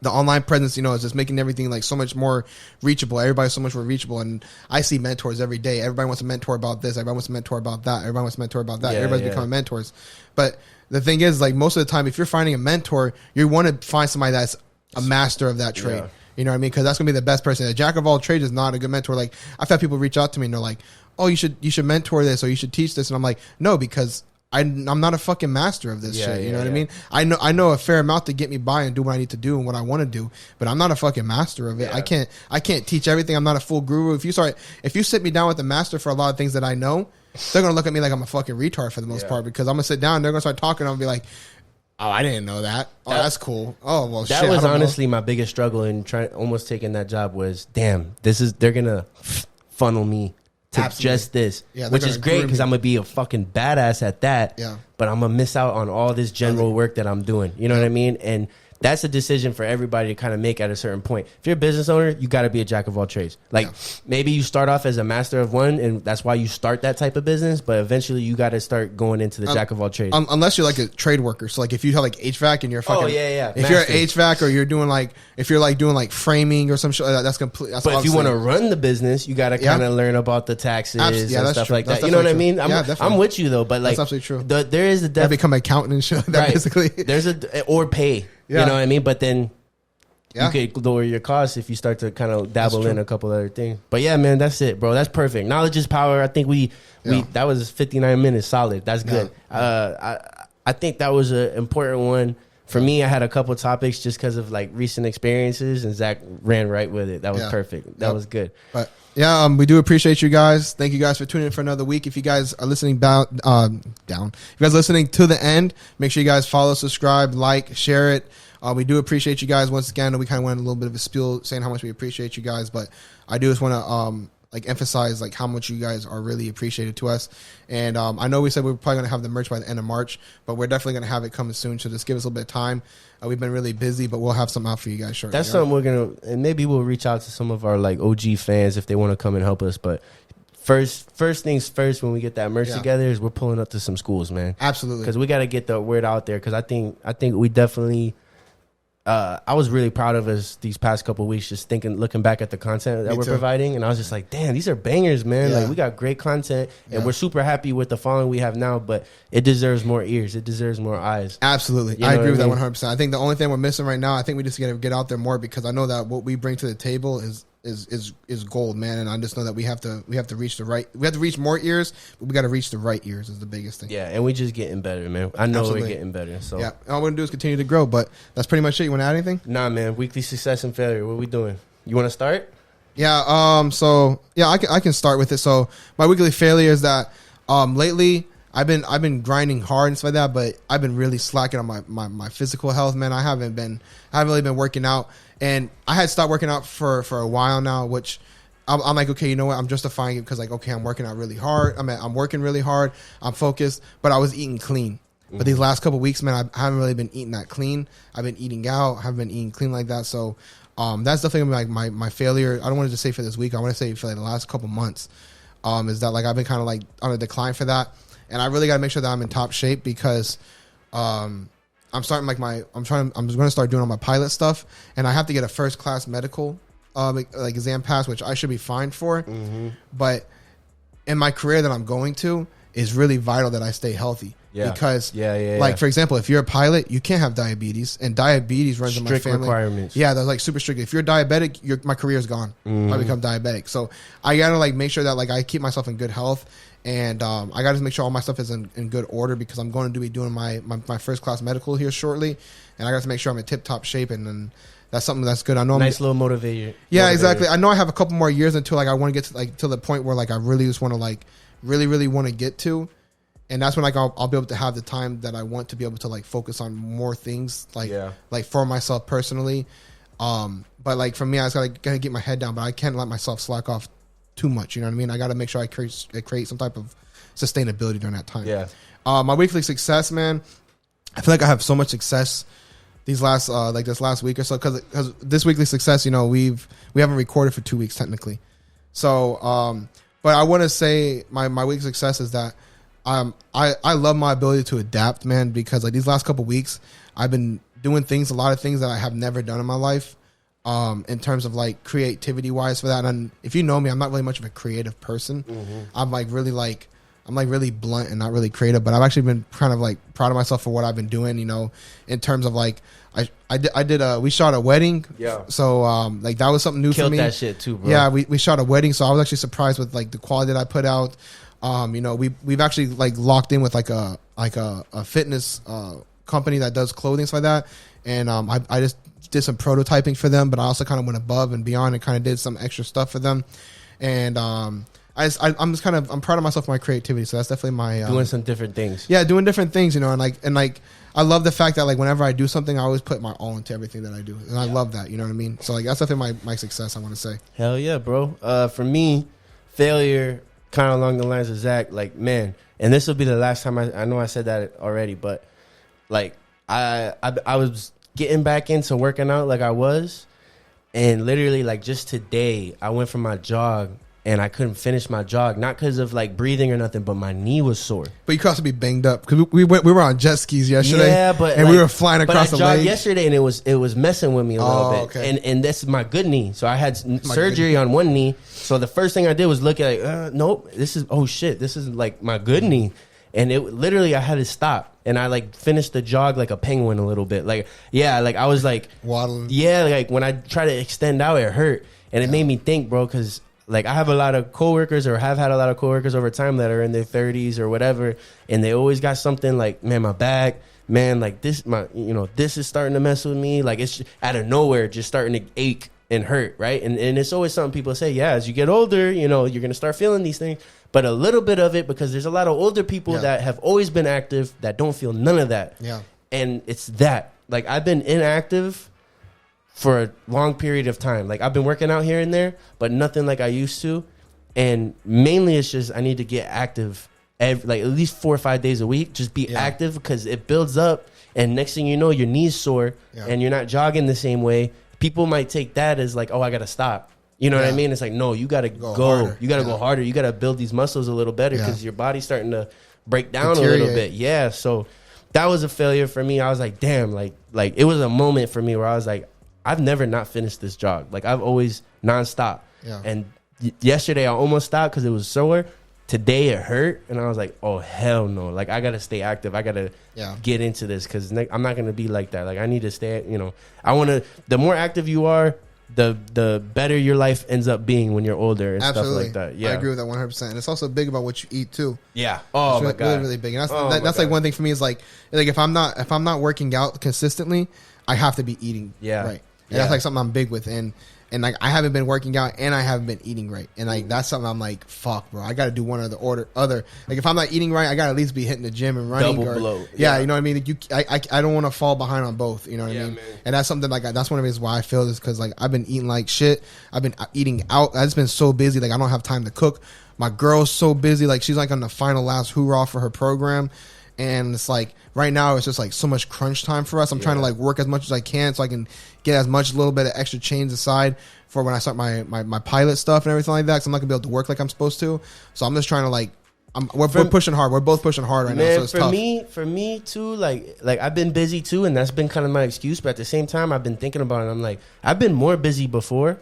The online presence, you know, is just making everything like so much more reachable. Everybody's so much more reachable. And I see mentors every day. Everybody wants to mentor about this. Everybody wants to mentor about that. Everybody wants to mentor about that. Everybody's becoming mentors. But the thing is, like most of the time, if you're finding a mentor, you want to find somebody that's a master of that trade. Yeah. You know what I mean? Because that's going to be the best person. A jack of all trades is not a good mentor. Like I've had people reach out to me and they're like, oh, you should mentor this or you should teach this. And I'm like, no, because I'm not a fucking master of this shit. You know what I mean? I know a fair amount to get me by and do what I need to do and what I want to do, but I'm not a fucking master of it. Yeah. I can't teach everything. I'm not a full guru. If you sit me down with a master for a lot of things that I know, they're gonna look at me like I'm a fucking retard for the most part, because I'm gonna sit down and they're gonna start talking and I'm gonna be like, oh, I didn't know that. Oh, that's cool. Oh, well, that was honestly my biggest struggle in almost taking that job was, damn, they're gonna funnel me to just this, which is great because I'm gonna be a fucking badass at that. Yeah. But I'm gonna miss out on all this general work that I'm doing. You know what I mean? And that's a decision for everybody to kind of make at a certain point. If you're a business owner, you got to be a jack of all trades. Like maybe you start off as a master of one, and that's why you start that type of business. But eventually, you got to start going into the jack of all trades. Unless you're like a trade worker. So like if you have like HVAC and you're fucking if master. you're an HVAC or you're doing like if you're like doing like framing or some shit, that's complete. That's but if you want to run the business, you got to kind of learn about the taxes and stuff like that. You know what I mean? I'm with you though, but like that's absolutely true. There is a become an accountant and shit. That basically there's or pay. You know what I mean? But then you could lower your costs if you start to kind of dabble in a couple other things. But yeah, man, that's it, bro. That's perfect. Knowledge is power. I think we that was 59 minutes solid. That's good. I think that was an important one For me, I had a couple topics just because of like recent experiences, and Zach ran right with it. That was perfect. That was good. But yeah, we do appreciate you guys. Thank you guys for tuning in for another week. If you guys are listening down, if you guys are listening to the end, make sure you guys follow, subscribe, like, share it. We do appreciate you guys once again. We kind of went a little bit of a spiel saying how much we appreciate you guys, but I do just want to like emphasize like how much you guys are really appreciated to us. And I know we said we're probably going to have the merch by the end of March, but we're definitely going to have it coming soon. So just give us a little bit of time. We've been really busy, but we'll have something out for you guys shortly. That's something we're going to, and maybe we'll reach out to some of our like OG fans if they want to come and help us. But first things first, when we get that merch together, is we're pulling up to some schools, man. Absolutely. Because we got to get the word out there. Because I think we definitely, I was really proud of us these past couple of weeks, just looking back at the content that we're providing, and I was just like, damn, these are bangers, man. Like, we got great content, and we're super happy with the following we have now, but it deserves more ears. It deserves more eyes. Absolutely. I agree with that 100%. I think the only thing we're missing right now, I think we just got to get out there more, because I know that what we bring to the table is gold, man. And I just know that we have to reach more ears, but we got to reach the right ears is the biggest thing. Yeah, and we just getting better, man. I know we're getting better. So yeah, all we're gonna do is continue to grow. But that's pretty much it. You want to add anything? Nah, man. Weekly success and failure. What are we doing? You want to start? Yeah. So yeah, I can start with it. So my weekly failure is that lately I've been grinding hard and stuff like that, but I've been really slacking on my physical health, man. I haven't really been working out. And I had stopped working out for a while now, which I'm like, okay, you know what? I'm justifying it because, like, okay, I'm working out really hard. I'm working really hard. I'm focused, but I was eating clean. Mm-hmm. But these last couple of weeks, man, I haven't really been eating that clean. I've been eating out. I haven't been eating clean like that. So that's definitely like my failure. I don't want to just say for this week. I want to say for like the last couple months is that like I've been kind of like on a decline for that. And I really got to make sure that I'm in top shape because I'm starting like I'm going to start doing all my pilot stuff, and I have to get a first class medical like exam pass, which I should be fine for. Mm-hmm. But in my career that I'm going to, is really vital that I stay healthy. Yeah. Because like for example, if you're a pilot, you can't have diabetes, and diabetes runs in my family. Strict requirements. Yeah, they're like super strict. If you're diabetic, my career's gone. Mm-hmm. I become diabetic. So I gotta like make sure that like I keep myself in good health. And I got to make sure all my stuff is in good order because I'm going to be doing my first class medical here shortly, and I got to make sure I'm in tip top shape, and then that's something that's good. I know little motivator. Yeah, exactly. I know I have a couple more years until like I want to get to like to the point where like I really just want to like really want to get to, and that's when like I'll be able to have the time that I want to be able to like focus on more things like for myself personally. But like for me, I just gotta get my head down, but I can't let myself slack off too much, you know what I mean? I got to make sure I create some type of sustainability during that time. Yeah. My weekly success, man. I feel like I have so much success these last this last week or so because this weekly success, you know, we haven't recorded for 2 weeks technically. So, but I want to say my weekly success is that I love my ability to adapt, man, because like these last couple weeks I've been doing a lot of things that I have never done in my life. In terms of like creativity wise for that, and if you know me, I'm not really much of a creative person. Mm-hmm. I'm really blunt and not really creative, but I've actually been kind of like proud of myself for what I've been doing, you know, in terms of like we shot a wedding. Yeah. So like that was something new for me. Killed that shit too, bro. Yeah, we shot a wedding, so I was actually surprised with like the quality that I put out. You know, we've actually like locked in with like a fitness company that does clothing stuff like that, and I just did some prototyping for them, but I also kind of went above and beyond and kind of did some extra stuff for them. And I'm proud of myself for my creativity. So that's definitely my doing some different things. Yeah, doing different things, you know, and like I love the fact that like whenever I do something, I always put my all into everything that I do, and I love that. You know what I mean? So like that's definitely my success. I want to say. Hell yeah, bro. For me, failure kind of along the lines of Zach. Like, man, and this will be the last time I know I said that already, but like I was getting back into working out like I was, and literally like just today I went for my jog and I couldn't finish my jog, not because of like breathing or nothing, but my knee was sore. But you could also be banged up because we were on jet skis yesterday. Yeah, but and like, we were flying across the lake yesterday, and it was messing with me a little bit. Okay. And this is my good knee, so I had surgery on one knee. So the first thing I did was look at like, nope, this is like my good knee. And it literally, I had to stop, and I like finished the jog like a penguin a little bit. Like, yeah, like I was like waddling. Yeah, like when I try to extend out, it hurt, and it made me think, bro, because like I have a lot of coworkers or have had a lot of coworkers over time that are in their 30s or whatever, and they always got something like, man, my back, man, like this, this is starting to mess with me. Like it's out of nowhere, just starting to ache and hurt, right? And it's always something people say, yeah, as you get older, you're gonna start feeling these things. But a little bit of it, because there's a lot of older people that have always been active that don't feel none of that. Yeah. And it's that. Like I've been inactive for a long period of time. Like I've been working out here and there, but nothing like I used to. And mainly it's just I need to get active at least 4 or 5 days a week. Just be active, because it builds up. And next thing you know, your knees sore and you're not jogging the same way. People might take that as like, oh, I got to stop. You know what I mean? It's like, no, you got to go. Harder. You got to go harder. You got to build these muscles a little better, because your body's starting to break down a little bit. Yeah. So that was a failure for me. I was like, damn, like it was a moment for me where I was like, I've never not finished this jog. Like I've always nonstop. Yeah. And yesterday I almost stopped because it was sore. Today it hurt, and I was like, oh, hell no. Like I got to stay active. I got to get into this, because I'm not going to be like that. Like I need to stay, I want to, the more active you are, the better your life ends up being when you're older and stuff like that. Yeah, I agree with that 100%. And it's also big about what you eat too. Yeah. Oh it's my god, really, really big. And that's like one thing for me is like if I'm not working out consistently, I have to be eating right. And that's like something I'm big with. And like I haven't been working out and I haven't been eating right. And like that's something I'm like, fuck, bro. I got to do one or the other. Like if I'm not eating right, I got to at least be hitting the gym and running. Double blow. Yeah, you know what I mean? I don't want to fall behind on both. You know what I mean? Man. And that's something like that's one of the reasons why I feel this, because like I've been eating like shit. I've been eating out. I've just been so busy. Like I don't have time to cook. My girl's so busy. Like she's like on the final last hoorah for her program. And it's like right now it's just like so much crunch time for us. I'm trying to like work as much as I can so I can get as much little bit of extra change aside for when I start my pilot stuff and everything like that, because I'm not gonna be able to work like I'm supposed to. So I'm just trying to like we're pushing hard. We're both pushing hard right now. So it's tough. For me too, like I've been busy too, and that's been kind of my excuse. But at the same time, I've been thinking about it. I'm like, I've been more busy before,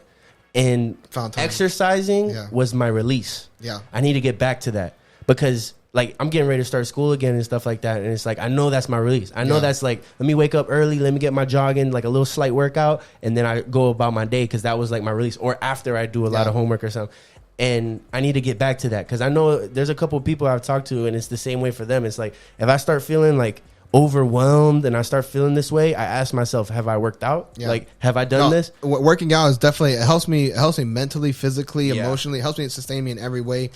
and exercising was my release. Yeah, I need to get back to that, because like I'm getting ready to start school again and stuff like that, and it's like I know that's my release. I know that's like, let me wake up early, let me get my jogging, like a little slight workout, and then I go about my day, because that was like my release. Or after I do a lot of homework or something, and I need to get back to that, because I know there's a couple of people I've talked to, and it's the same way for them. It's like if I start feeling like overwhelmed and I start feeling this way, I ask myself, have I worked out? Like, have I done this? Working out is definitely, it helps me mentally, physically, emotionally. It helps me sustain me in every way.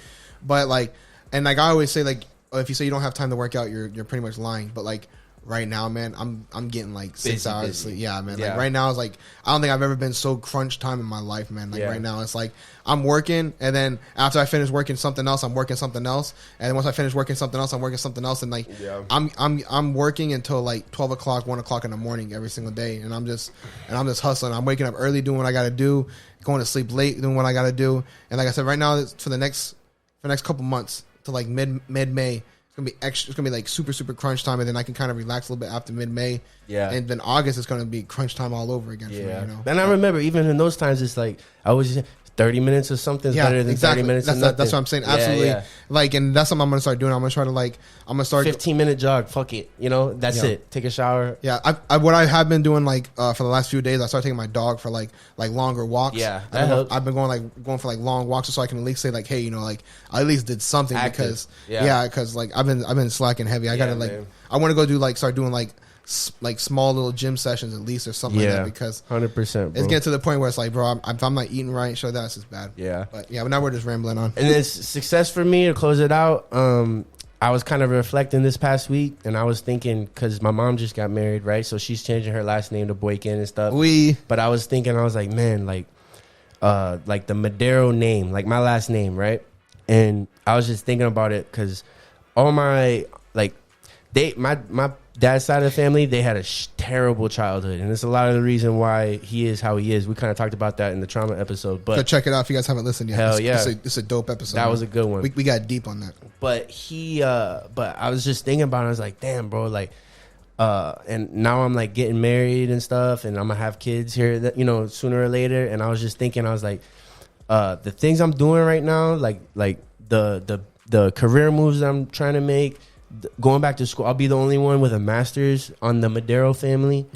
But like, and like I always say, like if you say you don't have time to work out, you're pretty much lying. But like right now, man, I'm getting like 6 hours of sleep. Yeah, man. Like right now, it's like I don't think I've ever been so crunch time in my life, man. Like right now, it's like I'm working, and then after I finish working something else, I'm working something else, and then once I finish working something else, I'm working something else, and like I'm working until like 12 o'clock, 1 o'clock in the morning every single day, and I'm just hustling. I'm waking up early, doing what I got to do, going to sleep late, doing what I got to do, and like I said, right now for the next couple months to like mid May. It's gonna be extra. It's gonna be like super crunch time, and then I can kind of relax a little bit after mid May. Yeah, and then August is gonna be crunch time all over again. Yeah, for me, and I remember even in those times, it's like I was 30 minutes or something is better than 30 minutes. That's what I'm saying. Absolutely. Like, and that's something I'm gonna start doing. I'm gonna try to like. I'm gonna start 15-minute jog. Fuck it. That's it. Take a shower. Yeah. What I have been doing like for the last few days, I started taking my dog for like longer walks. Yeah, that helps. I've been going for like long walks, so I can at least say like, hey, like I at least did something. Active. Because because like I've been slacking heavy. I gotta I want to go start doing like small little gym sessions at least or something like that, because 100%, it's getting to the point where it's like, bro, if I'm not eating right, sure, that's just bad. Yeah, but now we're just rambling on. And it's success for me to close it out. I was kind of reflecting this past week, and I was thinking, because my mom just got married, right? So she's changing her last name to Boykin and stuff. But I was thinking, I was like, man, like the Madero name, like my last name, right? And I was just thinking about it, because all my my dad's side of the family, they had a terrible childhood, and it's a lot of the reason why he is how he is. We kind of talked about that in the trauma episode, but go check it out if you guys haven't listened yet. Hell yeah, it's a dope episode. That was a good one. We got deep on that. But but I was just thinking about it. I was like, damn, bro, like, and now I'm like getting married and stuff, and I'm gonna have kids here, that sooner or later. And I was just thinking, I was like, the things I'm doing right now, like the career moves that I'm trying to make. Going back to school, I'll be the only one with a master's on the Madero family,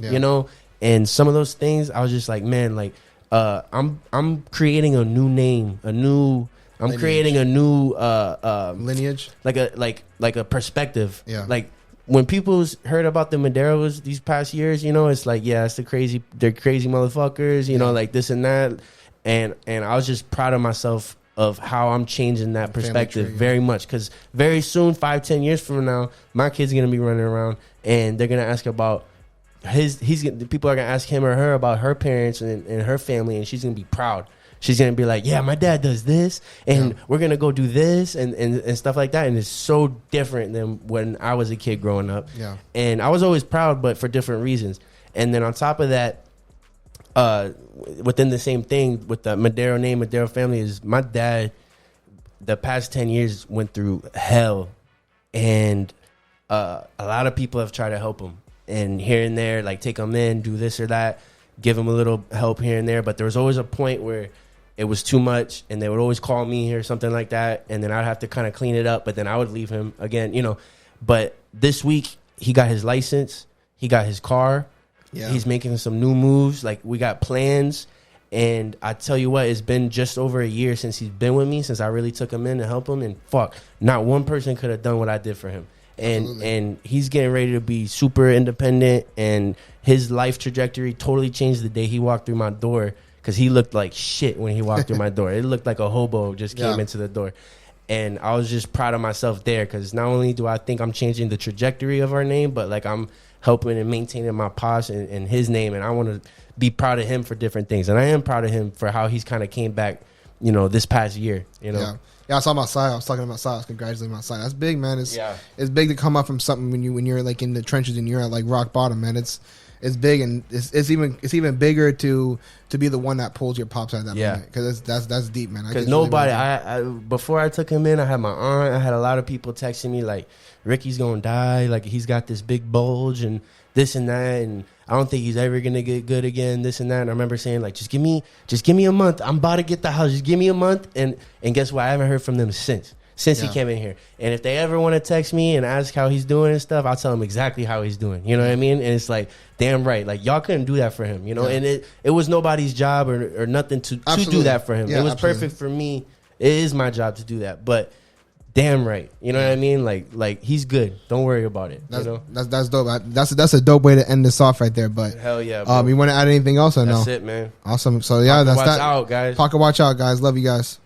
and some of those things, I was just like, man, like I'm creating a new name, I'm creating a new lineage, like a perspective. Yeah. Like when people's heard about the Maderos these past years, you know, it's like, yeah, they're crazy motherfuckers, you know, like this and that. And I was just proud of myself of how I'm changing that perspective very much. Because very soon, 5-10 years from now, my kid's gonna be running around and they're gonna ask about people are gonna ask him or her about her parents and her family, and she's gonna be proud. She's gonna be like, yeah, my dad does this, and we're gonna go do this and stuff like that. And it's so different than when I was a kid growing up. Yeah. And I was always proud, but for different reasons. And then on top of that, within the same thing with the Madero name, Madero family, is my dad, the past 10 years went through hell, and a lot of people have tried to help him. And here and there, like take him in, do this or that, give him a little help here and there. But there was always a point where it was too much, and they would always call me or something like that. And then I'd have to kind of clean it up, but then I would leave him again, you know. But this week, he got his license. He got his car. Yeah. He's making some new moves. Like, we got plans. And I tell you what, it's been just over a year since he's been with me, since I really took him in to help him. And fuck, not one person could have done what I did for him. And he's getting ready to be super independent, and his life trajectory totally changed the day he walked through my door, because he looked like shit when he walked through my door. It looked like a hobo just came into the door. And I was just proud of myself there, because not only do I think I'm changing the trajectory of our name, but like I'm helping and maintaining my posh and his name, and I want to be proud of him for different things. And I am proud of him for how he's kind of came back, you know, this past year, you know. Yeah, I saw my side. I was talking about side. I was congratulating my side. That's big, man. It's big to come up from something when you're like in the trenches and you're at like rock bottom, man. It's big, and it's even bigger to be the one that pulls your pops out of that moment, because that's deep, man. Because nobody, I before I took him in, I had my aunt. I had a lot of people texting me like, Ricky's gonna die, like he's got this big bulge and this and that, and I don't think he's ever gonna get good again, this and that. And I remember saying like, just give me a month. I'm about to get the house. Just give me a month. And guess what? I haven't heard from them since he came in here. And if they ever want to text me and ask how he's doing and stuff, I'll tell them exactly how he's doing. You know what I mean? And it's like, damn right. Like, y'all couldn't do that for him, you know? And it was nobody's job or nothing to do that for him. It was perfect for me. It is my job to do that. But damn right. You know what I mean? Like he's good. Don't worry about it. That's, you know? that's dope. That's a dope way to end this off right there. But hell yeah, bro. You want to add anything else or no? That's it, man. Awesome. So yeah, Watch out, guys. Pocket watch out, guys. Love you guys.